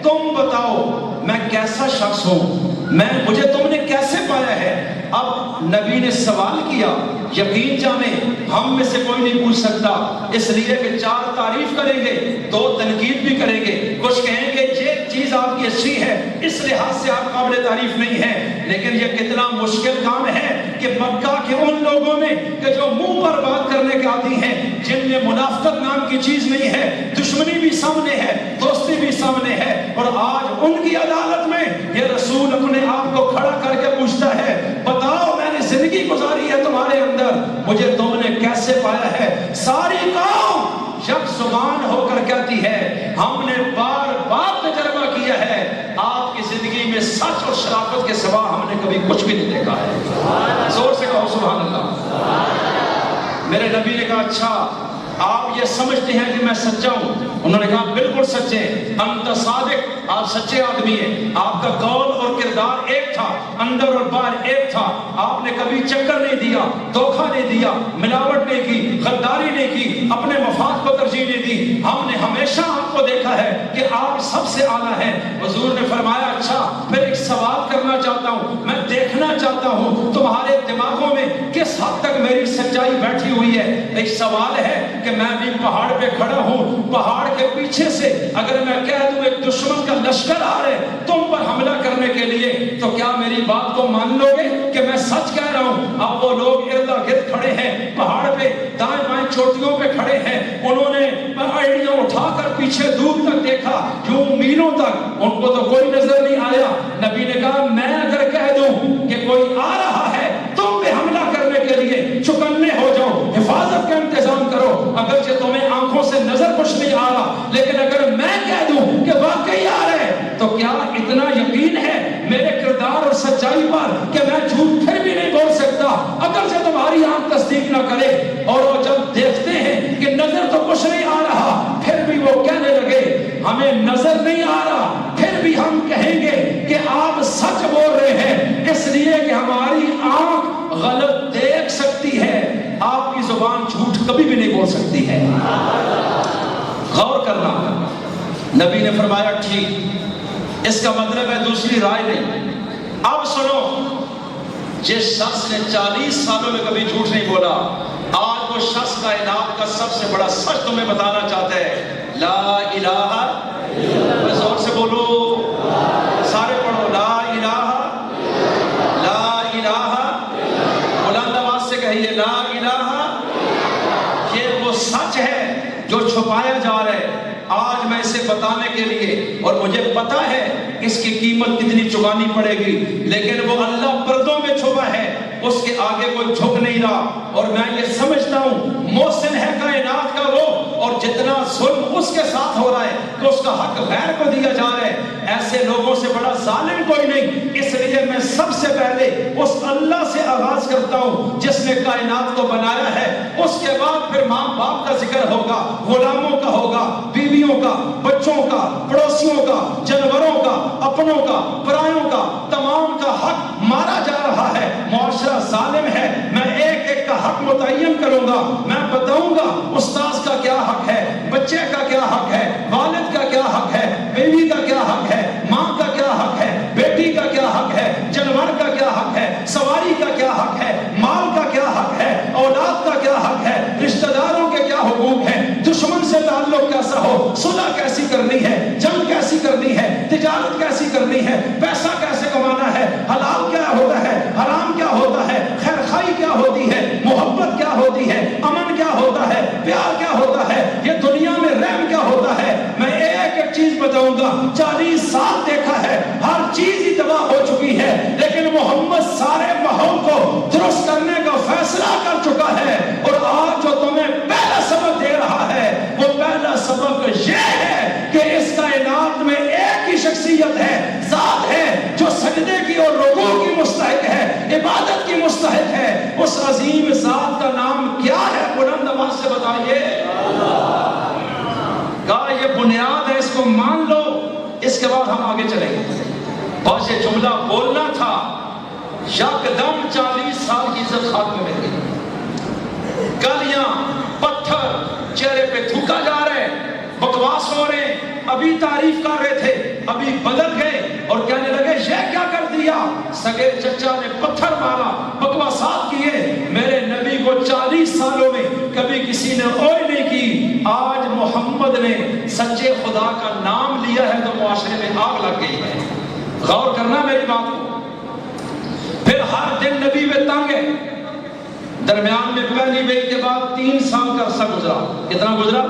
Speaker 1: تم بتاؤ میں کیسا شخص ہوں، مجھے تم نے کیسے پایا ہے۔ اب نبی نے سوال کیا، یقین جانے ہم میں سے کوئی نہیں پوچھ سکتا، اس لیے کہ 4 تعریف کریں گے، 2 تنقید بھی کریں گے، کچھ کہیں گے یہ چیز آپ کی اچھی ہے اس لحاظ سے آپ قابل تعریف نہیں ہے، لیکن یہ کتنا مشکل کام ہے کہ مکہ کے ان لوگوں نے کہ جو منہ پر بات کرنے کے عادی ہیں، جن میں منافقت نام کی چیز نہیں ہے، دشمنی بھی سامنے ہے، دوستی بھی سامنے ہے، اور آج ان کی عدالت میں یہ رسول اپنے آپ کو کھڑا کر کے پوچھتا ہے بتاؤ میں نے زندگی گزاری ہے تمہارے اندر، مجھے تم نے کیسے پایا ہے۔ ساری قوم یک زبان ہو کر کہتی ہے ہم نے بار بار تجربہ کیا ہے، آپ کی زندگی میں سچ اور شرافت کے سوا ہم نے کبھی کچھ بھی نہیں دیکھا ہے۔ زور سے کہو سبحان اللہ۔ میرے نبی نے کہا اچھا آپ یہ سمجھتے ہیں کہ میں سچا ہوں؟ انہوں نے کہا بالکل سچے، انت صادق، آپ سچے آدمی ہیں، آپ کا قول اور کردار ایک تھا، اندر اور باہر ایک تھا، آپ نے کبھی چکر نہیں دیا، دھوکہ نہیں دیا، ملاوٹ نہیں کی، غداری نہیں کی، اپنے مفاد کو ترجیح نہیں دی، ہم نے ہمیشہ آپ کو دیکھا ہے کہ آپ سب سے اعلیٰ ہیں۔ حضور نے فرمایا اچھا پھر ایک سوال کرنا چاہتا ہوں، میں دیکھنا چاہتا ہوں تمہارے دماغوں میں کس حد تک میری سچائی بیٹھی ہوئی ہے۔ ایک سوال ہے کہ میں بھی پہاڑ پہ کھڑا ہوں، پہاڑ کے پیچھے سے اگر میں کہہ دوں ایک دشمن کا لشکر آ رہے تم پر حملہ کرنے کے لیے، تو کیا میری بات کو مان لو گے کہ میں سچ کہہ رہا ہوں؟ اب وہ لوگ ارد گرد کھڑے ہیں پہاڑ پہ، دائیں بائیں چوٹیوں پہ کھڑے ہیں، انہوں نے ایڑیاں اٹھا کر پیچھے دور تک دیکھا، یوں میلوں تک، ان کو تو کوئی نظر نہیں آیا۔ نبی نے کہا میں اگر کہہ دوں کہ کوئی آ رہا ہے تم پہ حملہ کرنے کے لیے، چکنے ہو جاؤ، حفاظت کا انتظام کرو، اگرچہ تمہیں آنکھوں سے نظر کچھ نہیں آ رہا، لیکن اگر میں کہہ دوں کہ واقعی آ رہے، تو کیا اتنا یقین ہے میرے کردار اور سچائی پر کہ میں جھوٹ پھر بھی نہیں بول سکتا، اگرچہ تمہاری آنکھ تصدیق نہ کرے؟ اور وہ جب دیکھتے ہیں کہ نظر تو کچھ نہیں آ رہا، پھر بھی وہ کہنے لگے ہمیں نظر نہیں آ رہا، پھر بھی ہم کہیں گے کہ آپ سچ بول رہے ہیں، اس لیے کہ ہماری آنکھ غلط دیکھ سکتی ہے، آپ کی زبان جھوٹ کبھی بھی نہیں بول سکتی ہے۔ غور کرنا، نبی نے فرمایا ٹھیک، اس کا مطلب ہے دوسری رائے نہیں۔ اب سنو، جس شخص نے 40 سالوں میں کبھی جھوٹ نہیں بولا، آج وہ شخص کائنات کا سب سے بڑا سچ تمہیں بتانا چاہتا ہے، لا الہ، زور سے بولو، سارے پڑھو، لا الہ، لا الہ، بلند آواز سے کہیے لا الہ۔ یہ وہ سچ ہے جو چھپایا جا رہا ہے، آج میں اسے بتانے کے لیے، اور مجھے پتا ہے اس کی قیمت کتنی چکانی پڑے گی، لیکن وہ اللہ پردوں میں چھپا ہے، اس کے آگے کوئی جھک نہیں رہا، اور میں یہ سمجھتا ہوں محسن ہے کائنات کا وہ، اور جتنا ظلم اس کے ساتھ ہو رہا ہے تو اس کا حق غیر کو دیا جا رہا ہے، ایسے لوگوں سے بڑا ظالم کوئی نہیں، اس لیے میں سب سے پہلے اس اللہ سے آغاز کرتا ہوں جس نے کائنات کو بنایا ہے، اس کے بعد پھر ماں باپ کا ذکر ہوگا، غلاموں کا ہوگا، بیویوں کا، بچوں کا، پڑوسیوں کا، جانوروں کا، اپنوں کا، پرایوں کا، تمام کا حق مارا جا رہا ہے، معاشرہ ظالم ہے، میں ایک ایک کا حق متعین کروں گا، میں بتاؤں گا استاذ کا کیا حق ہے، بچے کا کیا حق ہے، والد کا کیا حق ہے، بیوی کا کیا حق ہے، ماں کا کیا حق ہے، بیٹی کا کیا حق ہے، جانور کا کیا حق ہے، سواری کا کیا حق
Speaker 2: بتاؤں گا 40 سال دیکھا ہے ہر چیز ہی تباہ ہو چکی ہے، لیکن محمد سارے ماحول کو درست کرنے کا فیصلہ کر چکا ہے، اور آج جو تمہیں پہلا سبق دے رہا ہے وہ پہلا سبق یہ ہے کہ اس کائنات میں ایک ہی شخصیت ہے، ذات ہے جو سجدے کی اور رکوع کی مستحق ہے، عبادت کی مستحق ہے۔ اس عظیم ذات کا نام کیا ہے؟ بلند آواز سے بتائیے۔ کہا یہ بنیاد ہے، اس کو مان لو، اس کے بعد ہم آگے چلیں گے۔ بس یہ جملہ بولنا تھا، یکدم 40 سال کی عزت خاتمے میں گئی۔ گلیاں پتھر چہرے پہ تھوکا جا رہے، بکواس ہو رہے، ابھی تعریف کر رہے تھے، ابھی بدل گئے اور کہنے لگے یہ کیا کر دیا؟ سگے چچا نے پتھر مارا، بکواسات کیے، میرے نبی کو 40 سالوں میں کبھی کسی نے اوئے نہیں کی۔ آج محمد نے سچے خدا کا نام لیا ہے تو معاشرے میں آگ لگ گئی ہے۔ غور کرنا میری بات کو۔ پھر ہر دن نبی میں تنگ ہے، درمیان میں پہلی بیعت کے بعد 3 سال کا عرصہ گزرا۔ کتنا گزرا؟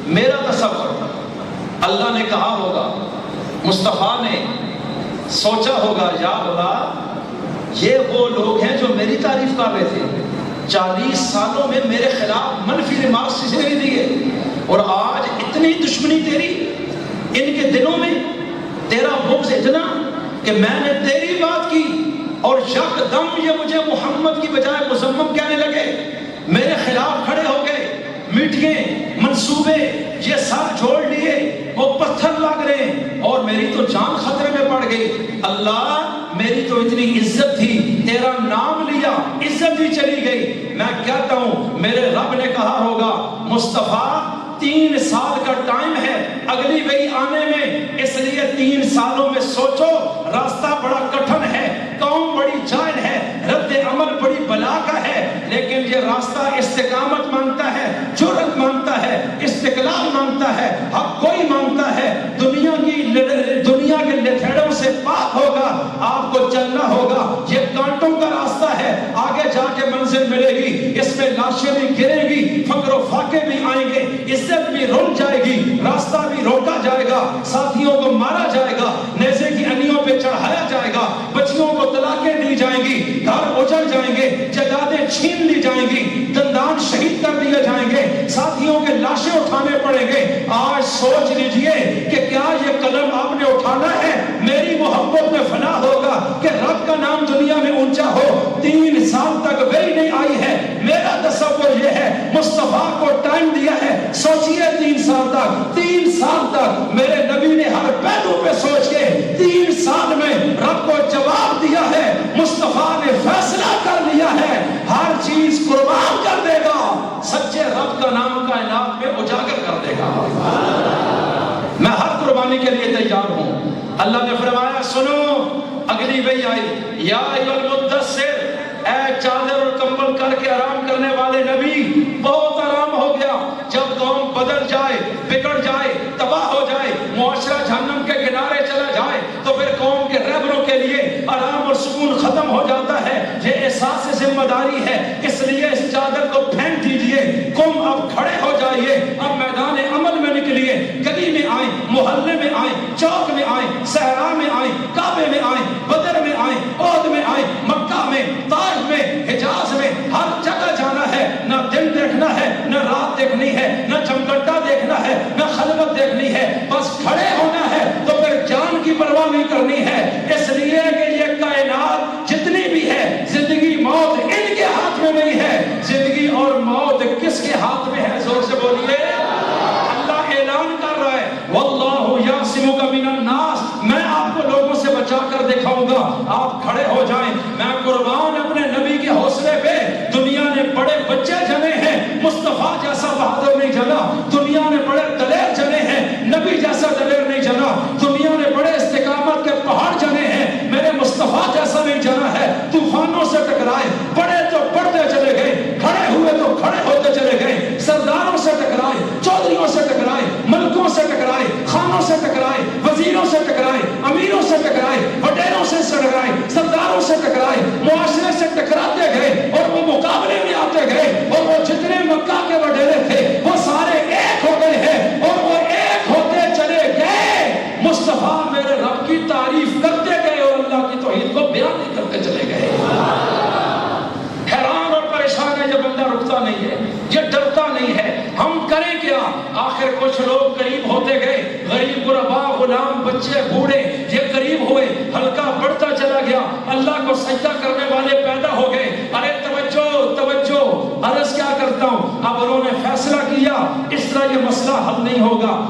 Speaker 2: میرا تصور، اللہ نے کہا ہوگا، مصطفیٰ نے سوچا ہوگا، یا اللہ یہ وہ لوگ ہیں جو میری تعریف کر رہے تھے، 40 سالوں میں میرے خلاف منفی ریمارکس کسی نے نہیں دیے، اور آج اتنی دشمنی تیری، ان کے دلوں میں تیرا بغض اتنا کہ میں نے تیری بات کی اور یکدم یہ مجھے محمد کی بجائے مذمم کہنے لگے، میرے خلاف کھڑے ہو گئے، میٹھیے منصوبے یہ سب چھوڑ لیے، وہ پتھر لگ رہے ہیں اور میری تو جان خطرے میں پڑ گئی۔ اللہ میری تو اتنی عزت تھی، تیرا نام لیا، عزت بھی چلی گئی۔ میں کہتا ہوں میرے رب نے کہا ہوگا، مصطفیٰ 3 سال کا ٹائم ہے اگلی وہی آنے میں، اس لیے 3 سالوں میں سوچو، راستہ بڑا کٹھن ہے، قوم بڑی جاہل ہے، رد عمل بڑی بلا کا ہے، لیکن یہ راستہ استقامت مانگتا ہے، جرأت مانگتا ہے، استقلال مانگتا ہے، حق کوئی مانگتا ہے، دنیا کے لتھڑوں سے پاک ہوگا، آپ کو چلنا ہوگا، یہ کانٹوں کا راستہ ہے، آگے جا کے منزل ملے گی، اس میں لاشیں بھی گریں گی، فقر و فاقے بھی آئیں گے، عزت بھی رول جائے گی، راستہ بھی روکا جائے گا، ساتھیوں کو مارا جائے گا، نیزے کی انیوں پہ چڑھایا جائے گا، بچیوں کو طلاقیں دی جائیں گی، گھر اجڑ جائیں گے، جائیدادیں چھین لی جائیں گی، دندان شہید کر دیے جائیں گے، ساتھیوں کے لاشیں اٹھانے پڑیں گے۔ آج سوچ لیجئے کہ کیا یہ قدم آپ نے اٹھانا ہے؟ میری محبت میں فنا ہوگا کہ رب کا نام دنیا میں اونچا ہو۔ 3 سال تک وہی نہیں آئی ہے، میرا تصور یہ ہے، مصطفیٰ کو ٹائم دیا ہے، سوچئے 3 سال تک، 3 سال تک میرے نبی نے ہر پہلو پہ سوچ کے 3 سال میں رب کو جواب دیا ہے، مصطفیٰ نے فیصلہ کر لیا ہے، ہر چیز قربان کر دے گا، سچے رب کا نام کائنات میں اجاگر کر دے گا۔ میں ہر قربانی کے لیے تیار ہوں۔ اللہ نے فرمایا سنو، اگلی وہی آئی، یا ایھا المدثر، اے چادر اور کمبل کر کے آرام کرنے والے نبی، بہت آرام ہو گیا۔ جب قوم بدل جائے، بگڑ جائے، تباہ ہو جائے، معاشرہ جہنم کے کنارے چلا جائے، تو پھر قوم کے رہبروں کے لیے آرام اور سکون ختم ہو جاتا ہے۔ یہ احساس ذمہ داری ہے، اس لیے اس چادر کو پھینک دیجئے، قوم اب کھڑے ہو جائیے، اب میدان عمل میں نکلیے، گلی میں آئیں، محلے میں آئیں، چوک میں آئیں، صحرا میں آئیں، کعبے میں آئیں، بدر میں آئیں، احد میں آئیں، مکہ میں، طائف میں، حجاز میں، ہر جگہ جانا ہے، نہ دن دیکھنا ہے، نہ رات دیکھنی ہے، نہ چمگٹا دیکھنا ہے، نہ خلوت دیکھنی ہے، بس کھڑے ہونا ہے، تو پھر جان کی پرواہ نہیں کرنی ہے، اس لیے کہ یہ کائنات جتنی بھی ہے، زندگی موت ان کے ہاتھ میں نہیں ہے، زندگی اور موت کس کے ہاتھ میں ہے؟ زور سے بولیے۔ اللہ اعلان کر رہا ہے، واللہ یعصمک من الناس، میں آپ کو لوگوں سے بچا کر دکھاؤں گا، آپ کھڑے ہو جائیں، میں قربان اپنے نبی کے حوصلے پہ۔ دنیا نے بڑے بچے جنے ہیں، مصطفیٰ جیسا بہادر نہیں جنا، دنیا نے بڑے دلیر جنے ہیں، نبی جیسا دلیر نہیں جنا، دنیا نے بڑے استقامت کے پہاڑ جنے ہیں، میرے مصطفیٰ جیسا نہیں جنا ہے۔ طوفانوں سے ٹکرائے، بڑے تو بڑھتے چلے گئے، کھڑے ہوئے تو کھڑے ہوتے چلے گئے، سرداروں سے ٹکرائے، چودھریوں سے ٹکرائے، ملکوں سے ٹکرائے، خانوں سے ٹکرائے، وزیروں سے ٹکرائے، امیروں سے ٹکرائے، وڈیروں سے ٹکرائے، سرداروں سے ٹکرائے، معاشرے سے ٹکراتے گئے، اور وہ مقابلے میں آتے گئے، اور وہ جتنے مکہ کے وڈیرے تھے وہ سارے ایک کرتا نہیں ہے، ہم کریں کیا؟ آخر کچھ لوگ قریب ہوتے گئے، غریب غربا غلام بچے بوڑھے یہ قریب ہوئے، حلقہ بڑھتا چلا گیا، اللہ کو سجدہ کرنے والے پیدا ہو گئے۔ ارے توجہ توجہ، عرض کیا کرتا ہوں، اب انہوں نے فیصلہ کیا اس طرح یہ مسئلہ حل نہیں ہوگا،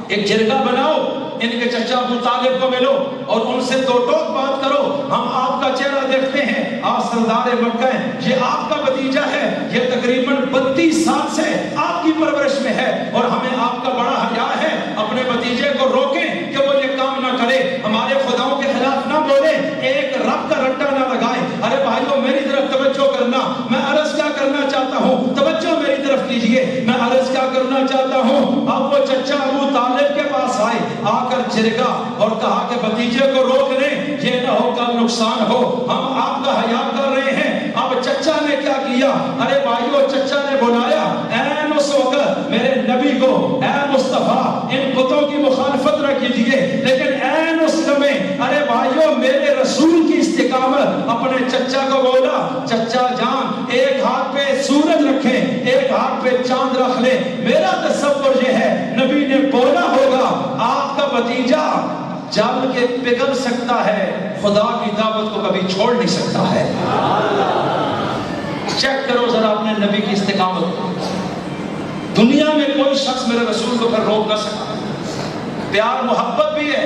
Speaker 2: ایک جرگہ بناؤ، ان کے چچا ابو طالب کو ملو اور ان سے دو ٹوک بات کرو، ہم آپ کا چہرہ دیکھتے ہیں، آپ سردار مکہ ہیں، یہ آپ کا بھتیجا ہے، یہ تقریباً 32 سال سے آپ کی پرورش میں ہے اور ہمیں آپ کا بڑا حیا ہے، اپنے بھتیجے کو روکیں کہ وہ یہ کام نہ کرے، ہمارے خداؤں کے خلاف نہ بولے، ایک رب کا رٹا نہ لگائے۔ ارے بھائیو میری طرف توجہ کرنا، میں عرض کیا کرنا چاہتا ہوں، توجہ میری طرف کیجئے، میں عرض کیا کرنا چاہتا ہوں۔ اب وہ چچا ابو طالب کے پاس آئے، آ کر جرگا اور کہا کہ بھتیجے کو روک لیں، یہ نہ ہو کل نقصان ہو، ہم آپ کا حیا کر رہے ہیں۔ اب چچا نے کیا کیا؟ ارے بھائیو چچا نے بلایا، این اس وقت میرے نبی کو، اے مصطفیٰ ان بتوں کی مخالفت نہ کیجئے، لیکن این اس لمحے ارے بھائیو میرے رسول کی استقامت، اپنے چچا کو بولا، چچا جان ایک ہاتھ پہ سورج رکھیں، ایک ہاتھ پہ چاند رکھ لیں، میرا تصور یہ ہے نبی نے بولا ہوگا آپ کا بھتیجا جل کے پگھل سکتا ہے، خدا کی دعوت کو کبھی چھوڑ نہیں سکتا ہے۔ چیک کرو ذرا اپنے نبی کی استقامت، دنیا میں کوئی شخص میرے رسول کو پھر روک نہ سکتا، پیار محبت بھی ہے،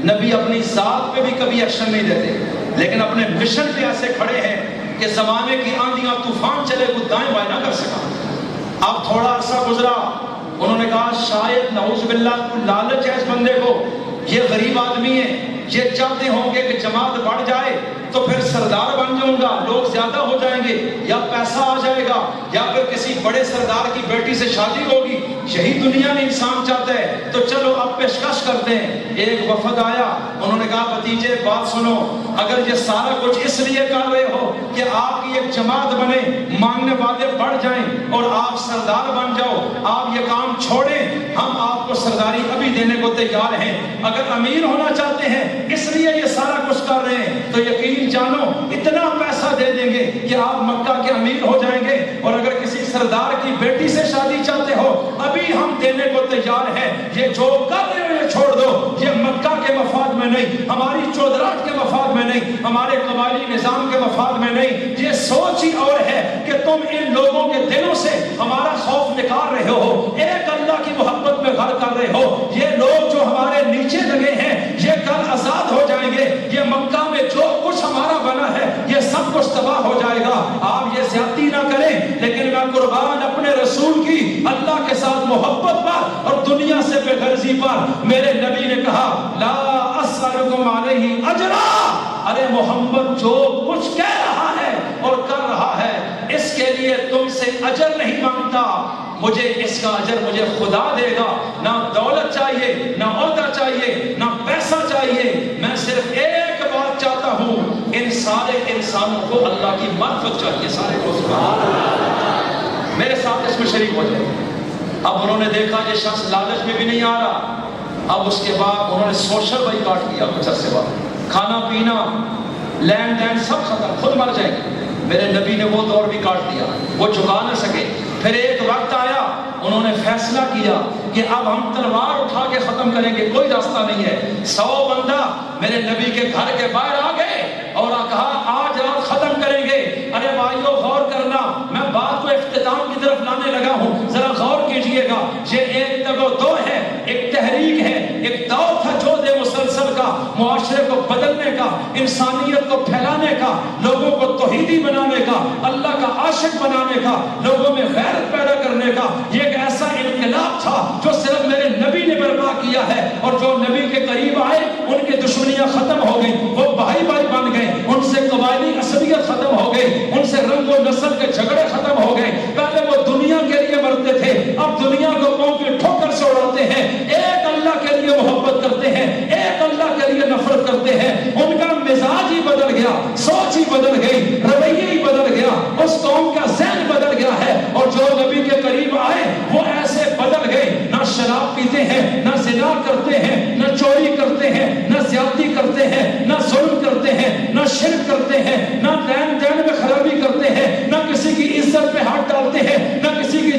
Speaker 2: نبی اپنی ذات پہ بھی کبھی ایکشن نہیں دیتے، لیکن اپنے مشن پہ ایسے کھڑے ہیں کہ زمانے کی آندیاں طوفان چلے وہ دائیں بائیں نہ کر سکا۔ اب تھوڑا عرصہ گزرا، انہوں نے کہا شاید نعوذ باللہ کوئی لالچ ہے اس بندے کو، یہ غریب آدمی ہے، یہ چاہتے ہوں گے کہ جماعت بڑھ جائے تو پھر سردار بن جاؤں گا، لوگ زیادہ ہو جائیں گے، یا پیسہ آ جائے گا، یا پھر کسی بڑے سردار کی بیٹی سے شادی ہوگی، یہی دنیا میں انسان چاہتا ہے، تو چلو اب پیشکش کرتے ہیں۔ ایک وفد آیا، انہوں نے کہا بھتیجے بات سنو، اگر یہ سارا کچھ اس لیے کر رہے ہو کہ آپ کی ایک جماعت بنے، مانگنے والے بڑھ جائیں اور آپ سردار بن جاؤ، آپ یہ کام چھوڑیں، ہم آپ کو سرداری ابھی دینے کو تیار ہیں۔ اگر امیر ہونا چاہتے ہیں اس لیے یہ سارا کچھ کر رہے ہیں تو یقین جانو اتنا پیسہ دے دیں گے کہ آپ مکہ کے امیر ہو جائیں گے، اور اگر کسی سردار کی بیٹی سے شادی چاہتے ہو ابھی ہم دینے کو تیار ہیں، یہ جو کر رہے ہو یہ چھوڑ دو، یہ مکہ کے مفاد میں نہیں، ہماری چودراہٹ کے مفاد میں نہیں، ہمارے قبائلی نظام کے مفاد میں نہیں، یہ سوچ ہی اور ہے کہ تم ان لوگوں کے دلوں سے ہمارا خوف نکال رہے ہو، ایک اللہ کی محبت میں غرق کر رہے ہو، یہ لوگ جو ہمارے نیچے لگے ہیں یہ کل آزاد ہو جائیں گے، یہ مکہ میں جو کچھ ہمارا بنا ہے یہ سب کچھ تباہ ہو جائے گا، آپ یہ زیادتی نہ کریں، لیکن میں قربان اپنے رسول کی اللہ کے ساتھ محبت پر اور دنیا سے بے غرضی پر، میرے نبی نے کہا لا اسألکم علیہ اجرا، ارے محمد جو کچھ کہہ رہا ہے اور کر رہا ہے اس کے لیے تم سے اجر نہیں مانگتا، مجھے اس کا اجر مجھے خدا دے گا، نہ دولت چاہیے، نہ عہدہ چاہیے، نہ پیسہ چاہیے، میں صرف ایک بات چاہتا ہوں، ان سارے انسانوں کو اللہ کی معرفت چاہیے، سارے کو سبحان اللہ، میرے ساتھ اس میں شریک ہو جائے۔ اب انہوں نے دیکھا یہ شخص لالچ میں بھی نہیں آ رہا، اب اس کے بعد انہوں نے سوشل بائیکاٹ کیا، کچھ عرصے بعد کھانا پینا لین دین سب ختم، خود مر جائیں گے، میرے نبی نے وہ دور بھی کاٹ دیا، وہ جھکا نہ سکے۔ پھر ایک وقت آیا، انہوں نے فیصلہ کیا کہ اب ہم تلوار اٹھا کے ختم کریں گے، کوئی راستہ نہیں ہے۔ 100 بندہ میرے نبی کے گھر کے باہر آ گئے اور کہا آج رات ختم کریں گے۔ ارے بھائیو غور کرنا، میں بات کو اختتام کی طرف لانے لگا ہوں، ذرا غور کیجئے گا، یہ ایک تگ و دو ہے، ایک تحریک ہے، ایک دور تھا جو دے مسلسل کا، معاشرے کو بدلنے کا، انسانیت کو پھیلانے کا، لوگوں کو توحیدی بنانے کا، اللہ کا عاشق بنانے کا، لوگوں میں غیرت پیدا کرنے کا، یہ ایک ایسا انقلاب تھا جو صرف میرے نبی نے برپا کیا ہے، اور جو نبی کے قریب آئے ان کے دشمنیاں ختم ہو گئی، وہ بھائی بھائی بن گئے، ان سے قبائلی عصبیت ختم ہو گئی، ان سے رنگ و نسل کے جھگڑے ختم ہو گئے۔ پہلے وہ دنیا کے لیے مرتے تھے، اب دنیا کو پاؤں کی ٹھوکر سے اڑاتے ہیں، ایک اللہ کے لیے محبت کرتے ہیں، ایک اللہ کے لیے نفرت کرتے ہیں۔ ان کا مزاج ہی بدل گیا، سوچ ہی بدل گئی، رویہ ہی بدل گیا، اس قوم کا ذہن بدل گیا ہے، اور جو نبی کے قریب آئے وہ ایسے بدل گئے، نہ شراب پیتے ہیں، نہ زنا کرتے ہیں، نہ چوری کرتے ہیں، نہ زیادتی کرتے ہیں، نہ ظلم کرتے ہیں، نہ شرک کرتے ہیں، نہ لین دین میں خرابی کرتے ہیں، نہ کسی کی عزت پہ ہاتھ ڈالتے ہیں، نہ کسی کی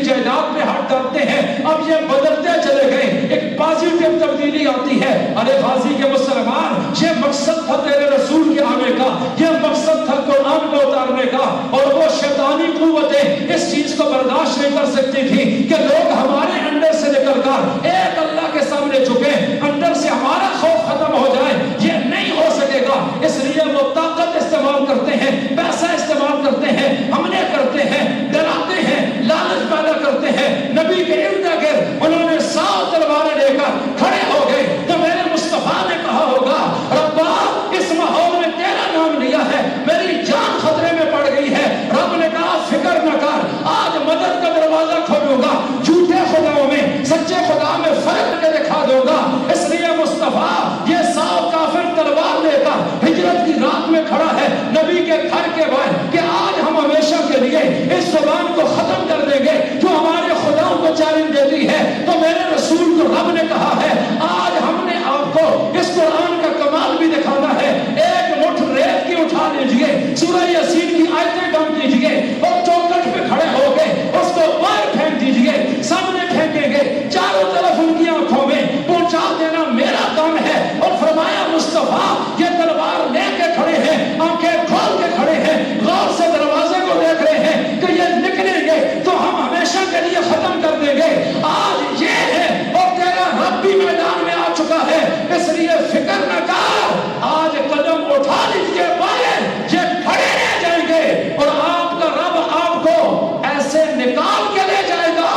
Speaker 2: ارے غازی کے مسلمان، یہ مقصد تھا تیرے رسول کے آنے کا، یہ مقصد تھا قرآن کو اتارنے کا، اور وہ شیطانی قوتیں اس چیز کو برداشت نہیں کر سکتی تھی کہ لوگ ہمارے اندر سے نکل کر ایک اللہ کے سامنے جھکے، اندر سے ہمارا خوف ختم ہو جائے، یہ نہیں ہو سکے گا۔ اس لیے وہ طاقت استعمال کرتے ہیں، پیسہ استعمال کرتے ہیں، حملے کرتے ہیں، ڈراتے ہیں، لالچ پیدا کرتے ہیں۔ نبی کے ارد گرد انہوں نے 100 تلواریں لے کر کھڑے ہو گئے تو میرے مصطفیٰ نے کہا ہوگا ربا اس ماحول میں تیرا نام لیا ہے، میری جان خطرے میں پڑ گئی ہے۔ رب نے کہا فکر نہ کر، آج مدد کا دروازہ کھولوں گا، جھوٹے خداؤں میں سچے خدا میں فرق کر دکھا دوں گا۔ اس لیے مصطفیٰ یہ 100 کافر تلوار لے کر ہجرت کی رات میں کھڑا ہے نبی کے گھر کے باہر کہ آج ہم ہمیشہ کے لیے اس زبان کو ختم کر دیں گے جو ہمارے خداؤں کو چیلنج دیتی ہے۔ تو میرے رسول کو رب نے کہا ہے آج ہم نے آپ کو اس قرآن کا کمال بھی دکھانا ہے۔ ایک مٹھ ریت کی اٹھا لیجئے، سورہ یاسین کی آیتیں ڈال دیجئے اور چوکٹ پہ کھڑے ہو کے اس کو باہر پھینک دیجئے، سامنے پھینکیں گے، چاروں طرف ان کی آنکھوں میں پہنچا دینا میرا کام ہے۔ اور فرمایا مصطفیٰ یہ تلوار لے کے کھڑے ہیں، آنکھیں کھول کے کھڑے ہیں، غور سے دروازے کو دیکھ رہے ہیں کہ یہ نکلیں گے تو ہم ہمیشہ کے لیے ختم کر دیں گے۔ آج یہ ہے اور تیرا رب بھی میدان میں آ چکا ہے، اس لیے فکر نہ کر، آج قدم اٹھا لیجیے باہر، یہ کھڑے رہ جائیں گے اور آپ کا رب آپ کو ایسے نکال کے لے جائے گا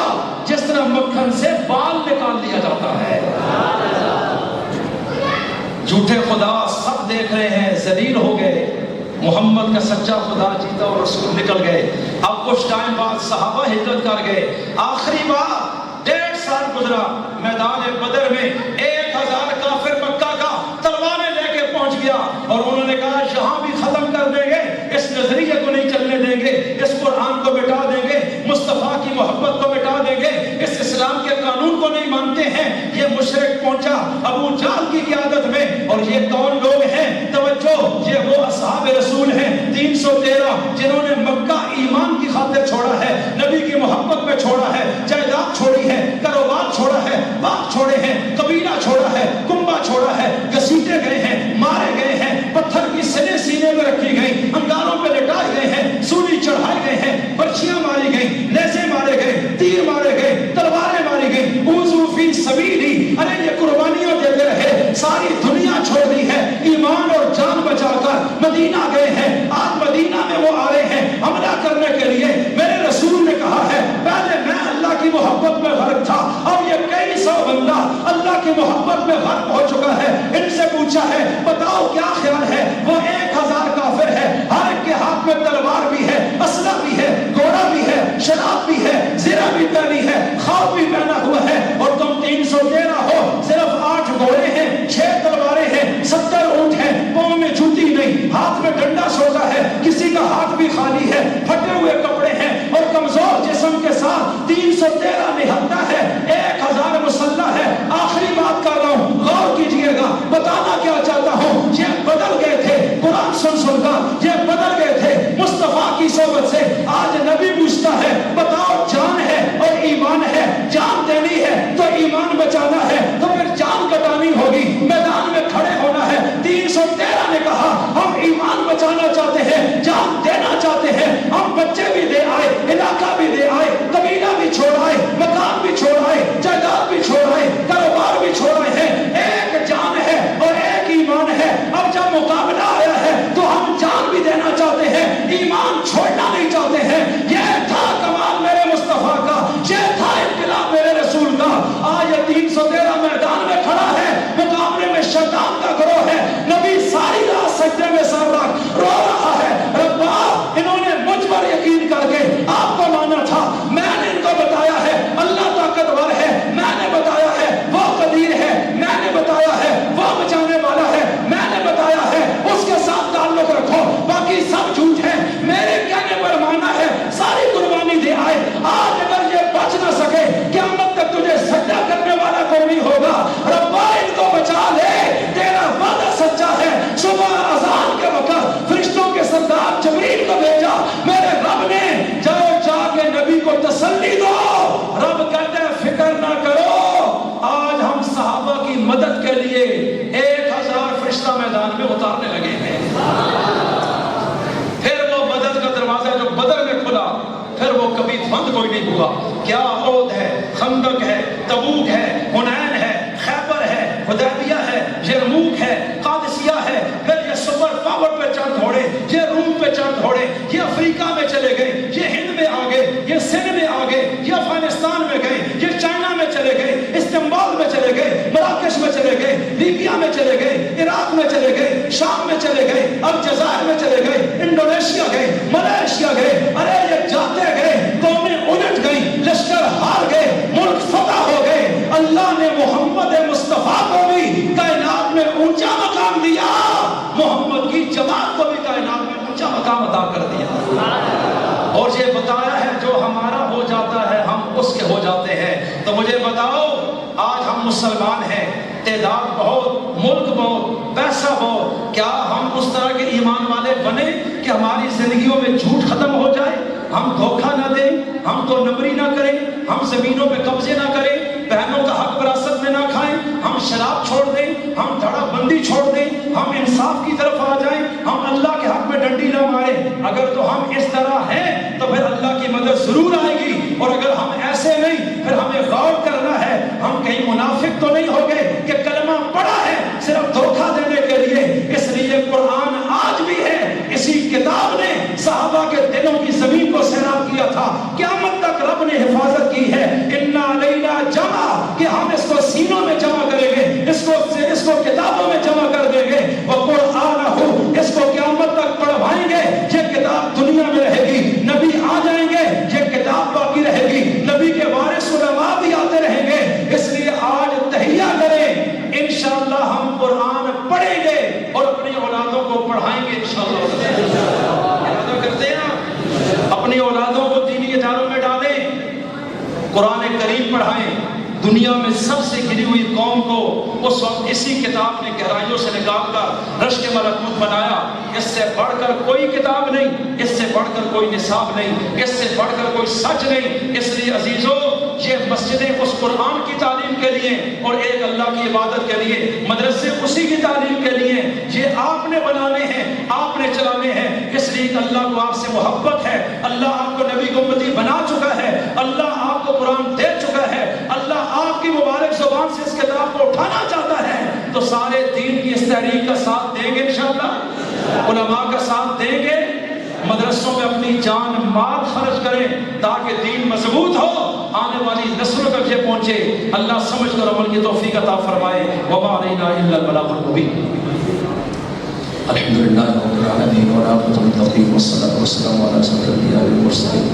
Speaker 2: جس طرح مکھن سے بال نکال لیا جاتا ہے۔ جھوٹے خدا سب دیکھ رہے ہیں، ذلیل ہو گئے، محمد کا سچا خدا جیتا اور رسول نکل گئے۔ اب کچھ ٹائم بعد صحابہ ہجرت کر گئے، آخری بار 1.5 سال گزرا، میدان بدر میں 1000 کافر مکہ کا تلواریں لے کے پہنچ گیا اور انہوں نے کہا یہاں بھی ختم کر دیں گے، اس نظریے کو نہیں چلنے دیں گے، اس قرآن کو مٹا دیں گے، مصطفیٰ کی محبت کو مٹا دیں گے، اس اسلام کے قانون کو نہیں مانتے ہیں۔ یہ مشرک پہنچا ابو جہل کی قیادت میں، اور یہ کون لوگ ہیں؟ توجہ، یہ وہ اصحاب رسول ہیں 313 جنہوں نے مکہ ایمان کی خاطر چھوڑا ہے، نبی کی محبت میں چھوڑا ہے، جائیداد چھوڑی ہے، کاروبار چھوڑا ہے، باغ چھوڑے ہیں، قبیلہ چھوڑا ہے، کنبہ چھوڑا ہے، گھسیٹے گئے ہیں، مارے گئے ہیں، پتھر کی سلیں سینے میں رکھی گئی، انگاروں پہ لٹائے گئے ہیں، سولی چڑھائے گئے ہیں، برچیاں ماری گئیں، نیزے مارے گئے، تیر مارے گئے، تلواریں ماری گئیں، اوذوا فی سبیلی، ارے یہ قربانیاں دیتے رہے، ساری دنیا چھوڑ دی ہے، ایمان اور جان بچا کر مدینہ گئے ہیں۔ آج مدینہ میں وہ آ رہے ہیں حملہ کرنے کے لیے۔ میرے رسول نے کہا ہے پہلے میں اللہ کی محبت میں غرق تھا، اب یہ کئی سو بندہ اللہ کی محبت میں غرق ہو چکا ہے۔ ان سے پوچھا ہے بتاؤ کیا خیال ہے؟ وہ 1000 کافر ہے، ہر ایک کے ہاتھ میں تلوار بھی ہے، اسلحہ بھی ہے، گھوڑا بھی ہے، شراب بھی ہے، زرہ بھی پہنی ہے، خواب بھی پہنا ہوا ہے، اور تم 313 ہو، صرف 8 گھوڑے ہیں، 6 تلواریں ہیں، 70 اونٹ ہیں، پاؤں میں جوتی نہیں، ہاتھ میں ڈنڈا سوزا ہے، کسی کا ہاتھ بھی خالی ہے، پھٹے ہوئے کپڑے ہیں اور کمزور جسم کے ساتھ 313 نہتا ہے، 1000 مسلح ہے۔ آخری بات کر رہا ہوں، غور کیجئے گا، بتانا کیا چاہتا ہوں، یہ بدل گئے تھے قرآن سن کر، یہ بدل گئے تھے مصطفیٰ کی صحبت سے۔ آج نبی پوچھتا ہے بتاؤ جان ہے اور ایمان ہے، جان دینی ہے تو ایمان بچانا ہے، تو پھر جان کٹانی ہوگی، میدان میں کھڑے ہونا ہے۔ 313 نے کہا ہم ایمان بچانا چاہتے ہیں، جان دینا چاہتے ہیں، ہم بچے بھی دے آئے، علاقہ بھی دے آئے، قبیلہ بھی چھوڑ آئے، مکان بھی چھوڑ آئے، جائیداد بھی چھوڑ آئے، کاروبار بھی چھوڑ آئے ہیں۔ ایک جان ہے اور ایک ایمان ہے۔ اب جب مقابلہ آیا ہے تو ہم جان بھی دینا چاہتے ہیں، ایمان چھوڑنا نہیں چاہتے ہیں۔ یہ تھا کمال میرے مصطفیٰ کا، یہ تھا انقلاب میرے رسول کا۔ آج 313 میدان میں کھڑا ہے، مقابلے میں شیطان کا گروہ ہے، نبی ساری رات سجدے میں سر رکھ رو رہا ہے، ربا انہوں نے مجھ پر یقین کر کے آپ کو مانا تھا، میں نے ان کو بتایا ہے اللہ طاقتور ہے، میں نے بتایا ہے وہ قدیر ہے، میں نے بتایا ہے وہ بچانے والا ہے، میں نے بتایا ہے اس کے ساتھ تعلق رکھو، باقی سب جھوٹ ہے، میرے کہنے پر مانا ہے، ساری قربانی دے آئے۔ آج اگر یہ بچ نہ سکے قیامت تک تجھے سجدہ کرنے والا کوئی نہیں ہوگا، ربا ان کو بچا لے، تیرا وعدہ سچا ہے۔ صبح اذان کے وقت فرشتوں کے سردار جبریل کو بھیجا، میرے رب نے جاؤ جا کے نبی کو تسلی دو۔ رب کہتے ہیں فکر نہ کرو، آج ہم صحابہ کی مدد کے لیے میں اتارنے لگے ہیں۔ پھر وہ مدد کا دروازہ جو بدر میں کھلا، پھر وہ کبھی بند کوئی نہیں ہوا۔ کیا احد ہے، خندق ہے، تبوک ہے، حنین ہے، خیبر ہے، حدیبیہ ہے، یرموک ہے، قادسیہ ہے، پھر یہ سپر پاور پہ چڑھ دوڑے، یہ روم پہ چڑھ دوڑے، یہ افریقہ میں چلے گئے، یہ ہند میں آ گئے، یہ سندھ میں آ گئے، یہ افغانستان میں گئے، یہ چائنا میں چلے گئے، استنبول میں چلے گئے، مراکش میں چلے گئے، لیبیا میں چلے گئے، عراق میں چلے گئے، شام میں چلے گئے، الجزائر میں چلے گئے، انڈونیشیا گئے، ملیشیا گئے۔ ارے یہ جاتے گئے، قومیں الٹ گئی، لشکر ہار گئے، ملک فتح ہو گئے۔ اللہ نے محمد مصطفیٰ کو بھی کائنات میں اونچا مقام دیا، محمد کی جماعت کو بھی کائنات میں اونچا مقام عطا کر دیا، اور یہ بتایا ہے جو ہمارا ہو جاتا ہے ہم اس کے ہو جاتے ہیں۔ تو مجھے بتاؤ، آج ہم مسلمان ہیں، تعداد بہت، ملک بہت، پیسہ بہت، کیا ہم اس طرح کے ایمان والے بنے کہ ہماری زندگیوں میں جھوٹ ختم ہو جائے، ہم دھوکہ نہ دیں، ہم دو نمبری نہ کریں، ہم زمینوں پہ قبضے نہ کریں، بہنوں کا حق وراثت میں نہ کھائیں، ہم شراب چھوڑ دیں، ہم دھڑا بندی چھوڑ دیں، ہم انصاف کی طرف آ جائیں، ہم اللہ کے حق میں ڈنڈی نہ ماریں؟ اگر تو ہم اس طرح ہیں تو پھر اللہ کی مدد ضرور آئے گی، اور اگر ہم ایسے نہیں، پھر ہمیں غور کرنا ہے ہم کہیں منافق تو نہیں ہو گئے کہ کلمہ پڑھا ہے صرف دھوکہ دینے کے لیے۔ اس لیے قرآن آج بھی ہے، اسی کتاب نے صحابہ کے دلوں کی زمین کو سیراب کیا تھا، قیامت تک رب نے حفاظت کی ہے۔ انا علینا جمع، کہ ہم اس کو سینوں میں جمع کریں گے، اس کو کتابوں میں جمع کر دیں گے، اور قرآن اس کو قیامت تک پڑھوائیں گے۔ یہ کتاب دنیا میں رہے گی، نبی آ جائیں گے، یہ کتاب باقی رہے گی، نبی کے وارث علماء بھی آتے رہیں گے۔ اس لیے آج تہیہ کریں، انشاءاللہ ہم قرآن پڑھیں گے اور اپنی اولادوں کو پڑھائیں گے انشاءاللہ۔ ارادہ کرتے ہیں اپنی اولادوں کو دینی اداروں میں ڈالیں، قرآن کریم پڑھائیں۔ دنیا میں سب سے گری ہوئی قوم کو اس وقت اسی کتاب نے گہرائیوں سے نکال کر رشک ملکوت بنایا۔ اس سے بڑھ کر کوئی کتاب نہیں، اس سے بڑھ کر کوئی نصاب نہیں، اس سے بڑھ کر کوئی سچ نہیں۔ اس لیے عزیزو، یہ مسجدیں اس قرآن کی تعلیم کے لیے اور ایک اللہ کی عبادت کے لیے، مدرسے اسی کی تعلیم کے لیے، یہ آپ نے بنانے ہیں، آپ نے چلانے ہیں۔ اس لیے کہ اللہ کو آپ سے محبت ہے، اللہ آپ کو نبی کو امتی بنا چکا ہے، اللہ آپ کو قرآن دے چکا ہے، اللہ آپ کی مبارک زبان سے اس کتاب کو اٹھانا چاہتا ہے، تو سارے دین کی اس تحریک کا ساتھ دیں گے انشاءاللہ، علماء کا ساتھ دیں گے، مدرسوں میں اپنی جان مال خرچ کریں تاکہ دین مضبوط ہو، آنے والی نسلوں تک یہ پہنچے۔ اللہ سمجھ کر عمل کی توفیق عطا فرمائے۔ وما علینا الا البلاغ المبین۔
Speaker 1: الحمدللہ رب العالمین والعاقبۃ للمتقین والصلاۃ والسلام علی اشرف الانبیاء والمرسلین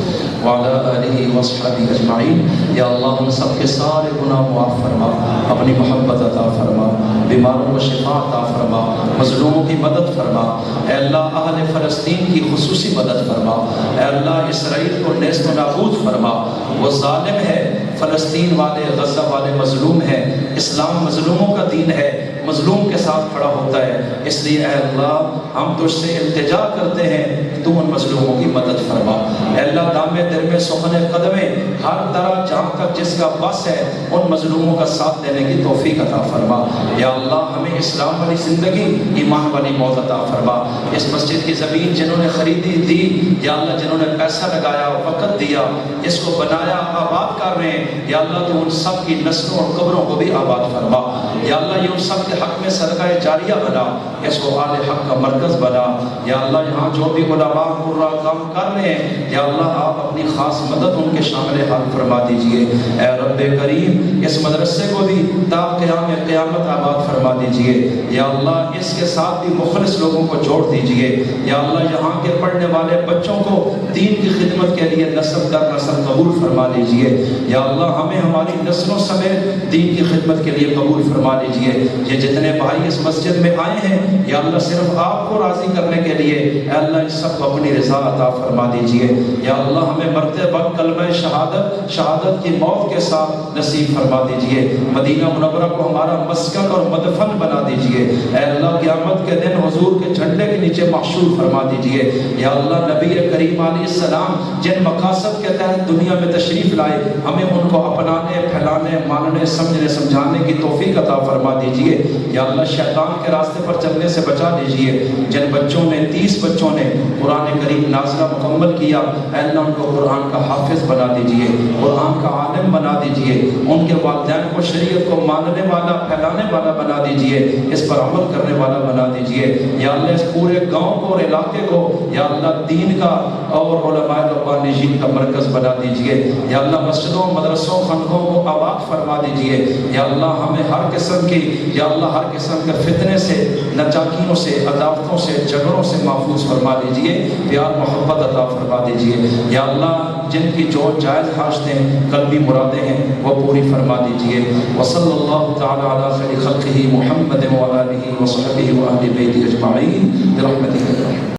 Speaker 1: وعلی آلہ واصحابہ اجمعین۔ یا اللہ ہم سب کے سارے گناہ معاف فرما، اپنی محبت عطا فرما، بیماروں کو شفا عطا فرما، مظلوموں کی مدد فرما۔ اے اللہ اہل فلسطین کی خصوصی مدد فرما، اے اللہ اسرائیل کو نیست و نابود فرما۔ وہ ظالم ہے، فلسطین والے، غزہ والے مظلوم ہیں، اسلام مظلوموں کا دین ہے، مظلوم کے ساتھ کھڑا ہوتا ہے۔ اس لیے اے اللہ ہم تجھ سے التجا کرتے ہیں، تو ان مظلوموں کی مدد فرما۔ اے اللہ دام در میں سخن قدمیں، ہر طرح جہاں تک جس کا بس ہے ان مظلوموں کا ساتھ دینے کی توفیق عطا فرما۔ یا اللہ ہمیں اسلام والی زندگی، ایمان والی موت عطا فرما۔ اس مسجد کی زمین جنہوں نے خریدی دی، یا اللہ جنہوں نے پیسہ لگایا، وقت دیا، اس کو بنایا، آباد کر رہے ہیں، یا اللہ تو ان سب کی نسلوں اور قبروں کو بھی آباد فرما۔ یا اللہ یہ ان سب کے حق میں صدقہ جاریہ بنا، اس کو آل حق کا مرکز بنا۔ یا اللہ یہاں جو بھی علماء قرآن کام کر رہے ہیں، یا اللہ آپ اپنی خاص مدد ان کے شامل حال فرما دیجئے۔ اے رب کریم اس مدرسے کو بھی تا قیام قیامت آباد فرما دیجئے۔ یا اللہ اس کے ساتھ بھی مخلص لوگوں کو جوڑ دیجئے۔ یا اللہ یہاں کے پڑھنے والے بچوں کو دین کی خدمت کے لیے نسل در نسل قبول فرما دیجئے۔ یا اللہ ہمیں ہماری نسلوں سمیت دین کی خدمت کے لیے قبول فرما دیجئے۔ یہ جتنے بھائی اس مسجد میں آئے ہیں، یا اللہ صرف آپ کو راضی کرنے کے لیے، اے اللہ ان سب کو اپنی رضا عطا فرما دیجئے۔ یا اللہ ہمیں مرتے وقت کلمہ شہادت کی موت کے ساتھ نصیب فرما دیجئے۔ مدینہ منورہ کو ہمارا مسکن اور مدفن بنا دیجئے۔ اے اللہ قیامت کے دن حضور کے جھنڈے کے نیچے محشور فرما دیجئے۔ یا اللہ نبی کریم علیہ السلام جن مقاصد کے تحت دنیا میں تشریف لائے، ہمیں ان کو اپنانے، پھیلانے، ماننے، سمجھنے، سمجھانے کی توفیق عطا
Speaker 2: فرما دیجئے یا اللہ شیطان کے راستے پر چلنے سے بچا دیجئے جن بچوں نے 30 بچوں نے قرآن کریم نازلہ مکمل کیا اے اللہ ان کو قرآن کا حافظ بنا دیجئے قرآن کا عالم بنا دیجئے ان کے والدین کو شریعت کو ماننے والا پھیلانے والا بنا دیجئے اس پر عمل کرنے والا بنا دیجئے یا اللہ اس پورے گاؤں کو اور علاقے کو یا اللہ دین کا اور علماء ربانیین کا مرکز بنا دیجئے یا اللہ مسجدوں مدرسوں خانقاہوں کو آباد فرما دیجئے یا اللہ ہمیں ہر قسم کی یا اللہ ہر قسم کے فتنے سے نچاکیوں سے عداوتوں سے جھگڑوں سے محفوظ فرما دیجئے پیار محبت عطا فرما دیجئے یا اللہ جن کی جو جائز حاجتیں قلبی مرادیں ہیں وہ پوری فرما دیجئے وصلی اللہ تعالی علی خیر خلقہ محمد و آلہ و صحبہ و اہل بیتہ اجمعین برحمتہ